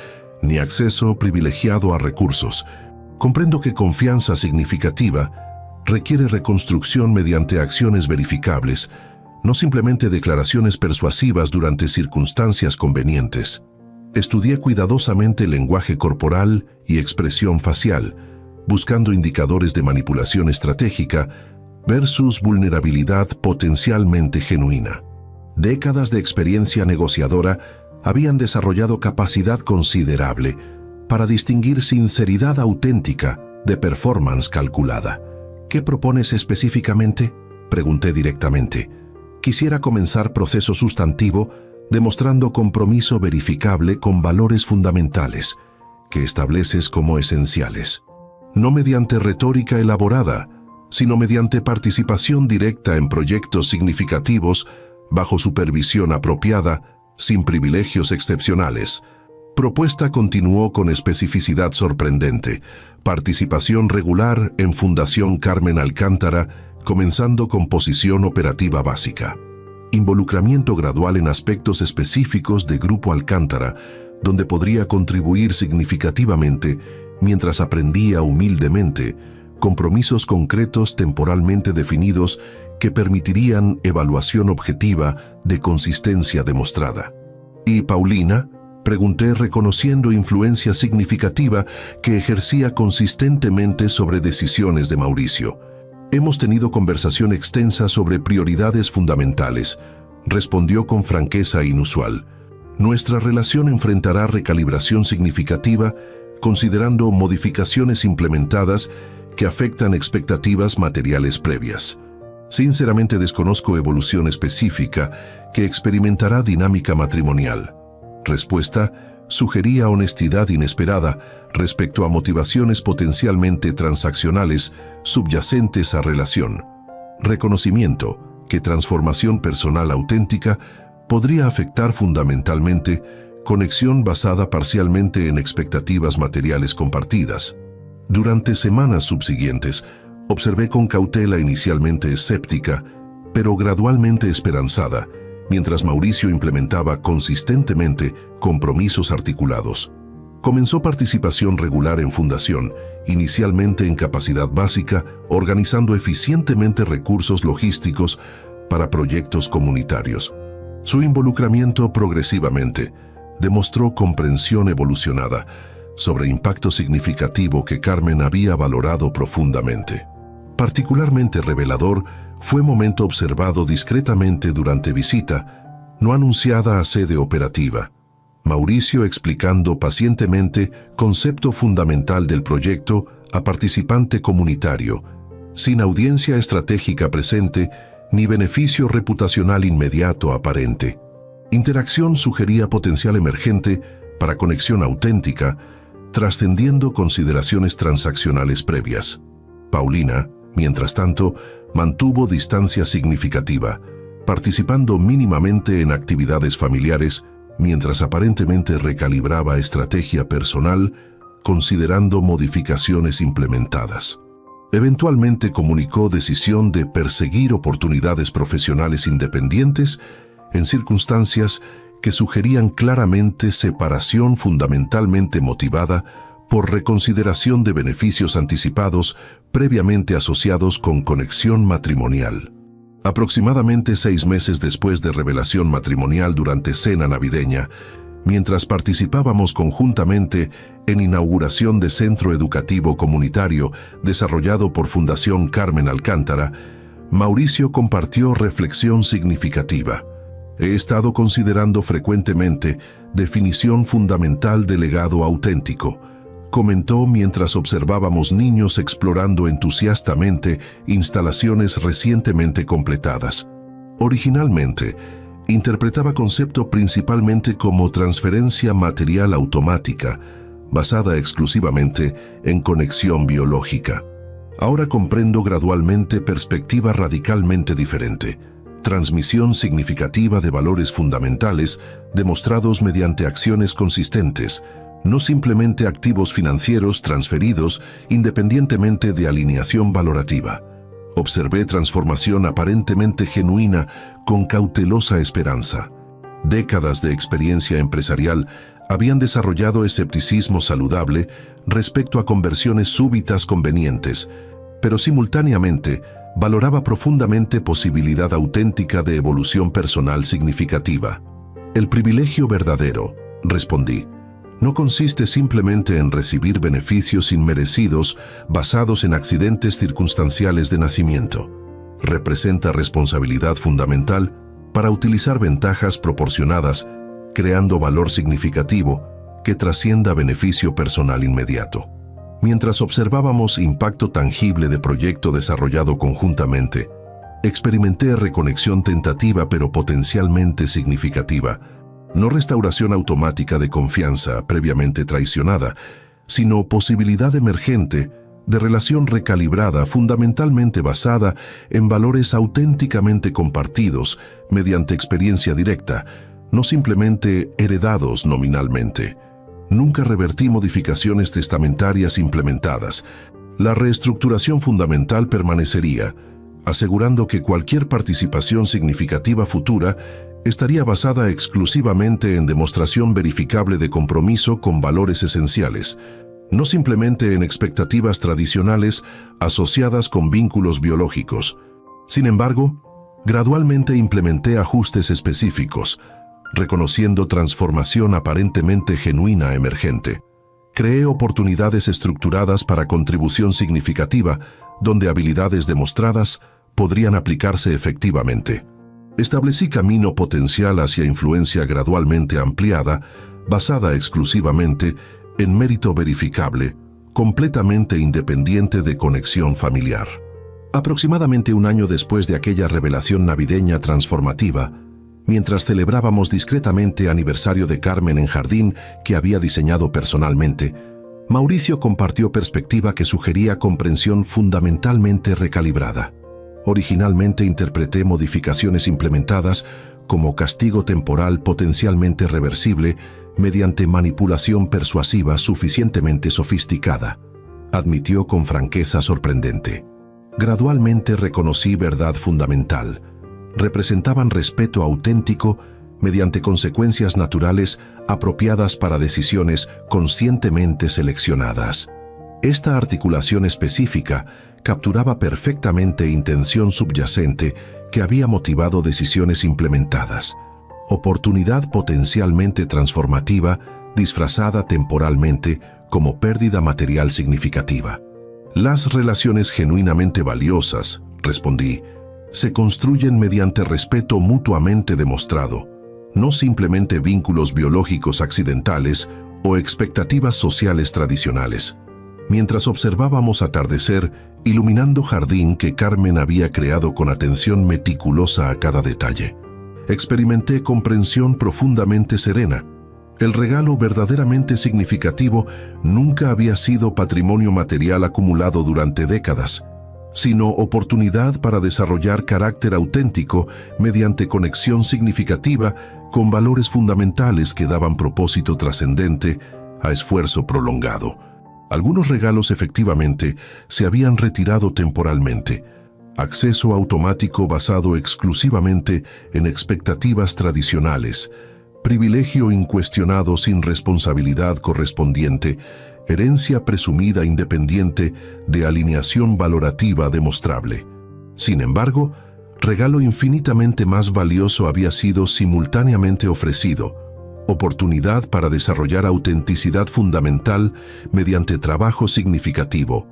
ni acceso privilegiado a recursos. Comprendo que confianza significativa requiere reconstrucción mediante acciones verificables, no simplemente declaraciones persuasivas durante circunstancias convenientes. Estudié cuidadosamente el lenguaje corporal y expresión facial, buscando indicadores de manipulación estratégica versus vulnerabilidad potencialmente genuina. Décadas de experiencia negociadora habían desarrollado capacidad considerable para distinguir sinceridad auténtica de performance calculada. ¿Qué propones específicamente?, pregunté directamente. Quisiera comenzar proceso sustantivo demostrando compromiso verificable con valores fundamentales que estableces como esenciales. No mediante retórica elaborada, sino mediante participación directa en proyectos significativos bajo supervisión apropiada, sin privilegios excepcionales. Propuesta continuó con especificidad sorprendente. Participación regular en Fundación Carmen Alcántara, comenzando con posición operativa básica. Involucramiento gradual en aspectos específicos de Grupo Alcántara, donde podría contribuir significativamente mientras aprendía humildemente, compromisos concretos temporalmente definidos que permitirían evaluación objetiva de consistencia demostrada. ¿Y Paulina?, pregunté, reconociendo influencia significativa que ejercía consistentemente sobre decisiones de Mauricio. Hemos tenido conversación extensa sobre prioridades fundamentales, respondió con franqueza inusual. Nuestra relación enfrentará recalibración significativa considerando modificaciones implementadas que afectan expectativas materiales previas. Sinceramente desconozco evolución específica que experimentará dinámica matrimonial. Respuesta: sugería honestidad inesperada respecto a motivaciones potencialmente transaccionales subyacentes a relación. Reconocimiento que transformación personal auténtica podría afectar fundamentalmente conexión basada parcialmente en expectativas materiales compartidas. Durante semanas subsiguientes, observé con cautela inicialmente escéptica, pero gradualmente esperanzada, mientras Mauricio implementaba consistentemente compromisos articulados. Comenzó participación regular en fundación, inicialmente en capacidad básica, organizando eficientemente recursos logísticos para proyectos comunitarios. Su involucramiento progresivamente demostró comprensión evolucionada sobre impacto significativo que Carmen había valorado profundamente. Particularmente revelador fue momento observado discretamente durante visita, no anunciada a sede operativa. Mauricio explicando pacientemente concepto fundamental del proyecto a participante comunitario, sin audiencia estratégica presente ni beneficio reputacional inmediato aparente. Interacción sugería potencial emergente para conexión auténtica, trascendiendo consideraciones transaccionales previas. Paulina, mientras tanto, mantuvo distancia significativa, participando mínimamente en actividades familiares, mientras aparentemente recalibraba estrategia personal, considerando modificaciones implementadas. Eventualmente comunicó decisión de perseguir oportunidades profesionales independientes en circunstancias que sugerían claramente separación fundamentalmente motivada por reconsideración de beneficios anticipados previamente asociados con conexión matrimonial. Aproximadamente 6 meses después de revelación matrimonial durante cena navideña, mientras participábamos conjuntamente en inauguración de centro educativo comunitario desarrollado por Fundación Carmen Alcántara, Mauricio compartió reflexión significativa. He estado considerando frecuentemente definición fundamental de legado auténtico, comentó mientras observábamos niños explorando entusiastamente instalaciones recientemente completadas. Originalmente, interpretaba concepto principalmente como transferencia material automática, basada exclusivamente en conexión biológica. Ahora comprendo gradualmente perspectiva radicalmente diferente. Transmisión significativa de valores fundamentales demostrados mediante acciones consistentes, no simplemente activos financieros transferidos independientemente de alineación valorativa. Observé transformación aparentemente genuina con cautelosa esperanza. Décadas de experiencia empresarial habían desarrollado escepticismo saludable respecto a conversiones súbitas convenientes, pero simultáneamente valoraba profundamente posibilidad auténtica de evolución personal significativa. El privilegio verdadero, respondí, no consiste simplemente en recibir beneficios inmerecidos basados en accidentes circunstanciales de nacimiento. Representa responsabilidad fundamental para utilizar ventajas proporcionadas, creando valor significativo que trascienda beneficio personal inmediato. Mientras observábamos impacto tangible de proyecto desarrollado conjuntamente, experimenté reconexión tentativa pero potencialmente significativa, no restauración automática de confianza previamente traicionada, sino posibilidad emergente de relación recalibrada fundamentalmente basada en valores auténticamente compartidos mediante experiencia directa, no simplemente heredados nominalmente. Nunca revertí modificaciones testamentarias implementadas. La reestructuración fundamental permanecería, asegurando que cualquier participación significativa futura estaría basada exclusivamente en demostración verificable de compromiso con valores esenciales, no simplemente en expectativas tradicionales asociadas con vínculos biológicos. Sin embargo, gradualmente implementé ajustes específicos, reconociendo transformación aparentemente genuina emergente. Creé oportunidades estructuradas para contribución significativa, donde habilidades demostradas podrían aplicarse efectivamente. Establecí camino potencial hacia influencia gradualmente ampliada, basada exclusivamente en mérito verificable, completamente independiente de conexión familiar. Aproximadamente un año después de aquella revelación navideña transformativa, mientras celebrábamos discretamente aniversario de Carmen en jardín que había diseñado personalmente, Mauricio compartió perspectiva que sugería comprensión fundamentalmente recalibrada. Originalmente interpreté modificaciones implementadas como castigo temporal potencialmente reversible mediante manipulación persuasiva suficientemente sofisticada. Admitió con franqueza sorprendente. Gradualmente reconocí verdad fundamental. Representaban respeto auténtico mediante consecuencias naturales apropiadas para decisiones conscientemente seleccionadas. Esta articulación específica capturaba perfectamente intención subyacente que había motivado decisiones implementadas. Oportunidad potencialmente transformativa disfrazada temporalmente como pérdida material significativa. Las relaciones genuinamente valiosas, respondí, se construyen mediante respeto mutuamente demostrado, no simplemente vínculos biológicos accidentales o expectativas sociales tradicionales. Mientras observábamos atardecer, iluminando jardín que Carmen había creado con atención meticulosa a cada detalle, experimenté comprensión profundamente serena. El regalo verdaderamente significativo nunca había sido patrimonio material acumulado durante décadas, sino oportunidad para desarrollar carácter auténtico mediante conexión significativa con valores fundamentales que daban propósito trascendente a esfuerzo prolongado. Algunos regalos efectivamente se habían retirado temporalmente. Acceso automático basado exclusivamente en expectativas tradicionales, privilegio incuestionado sin responsabilidad correspondiente, herencia presumida independiente de alineación valorativa demostrable. Sin embargo, regalo infinitamente más valioso había sido simultáneamente ofrecido: oportunidad para desarrollar autenticidad fundamental mediante trabajo significativo,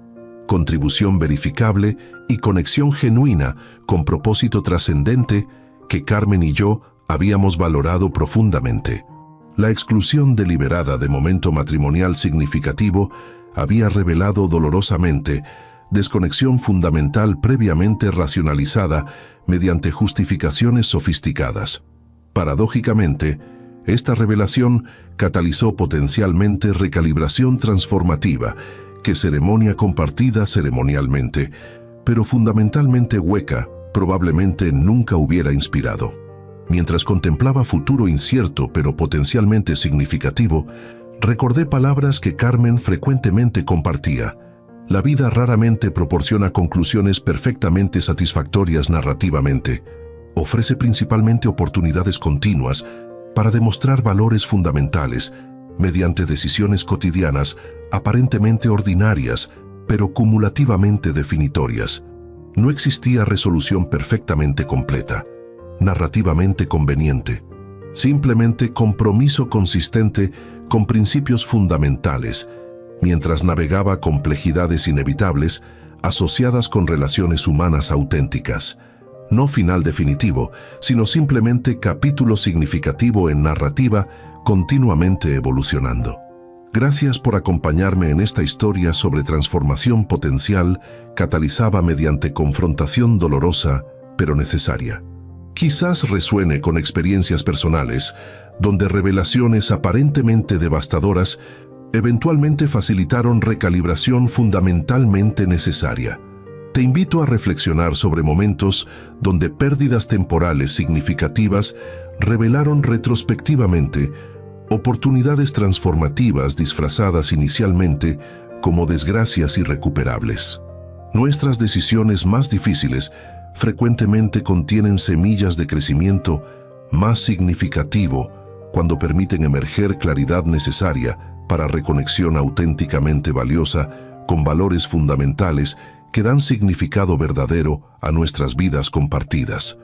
contribución verificable y conexión genuina con propósito trascendente que Carmen y yo habíamos valorado profundamente. La exclusión deliberada de momento matrimonial significativo había revelado dolorosamente desconexión fundamental previamente racionalizada mediante justificaciones sofisticadas. Paradójicamente, esta revelación catalizó potencialmente recalibración transformativa que ceremonia compartida ceremonialmente, pero fundamentalmente hueca, probablemente nunca hubiera inspirado. Mientras contemplaba futuro incierto pero potencialmente significativo, recordé palabras que Carmen frecuentemente compartía. La vida raramente proporciona conclusiones perfectamente satisfactorias narrativamente. Ofrece principalmente oportunidades continuas para demostrar valores fundamentales mediante decisiones cotidianas aparentemente ordinarias, pero cumulativamente definitorias. No existía resolución perfectamente completa, narrativamente conveniente. Simplemente compromiso consistente con principios fundamentales, mientras navegaba complejidades inevitables asociadas con relaciones humanas auténticas. No final definitivo, sino simplemente capítulo significativo en narrativa continuamente evolucionando. Gracias por acompañarme en esta historia sobre transformación potencial catalizada mediante confrontación dolorosa, pero necesaria. Quizás resuene con experiencias personales, donde revelaciones aparentemente devastadoras eventualmente facilitaron recalibración fundamentalmente necesaria. Te invito a reflexionar sobre momentos donde pérdidas temporales significativas revelaron retrospectivamente oportunidades transformativas disfrazadas inicialmente como desgracias irrecuperables. Nuestras decisiones más difíciles frecuentemente contienen semillas de crecimiento más significativo cuando permiten emerger claridad necesaria para reconexión auténticamente valiosa con valores fundamentales que dan significado verdadero a nuestras vidas compartidas.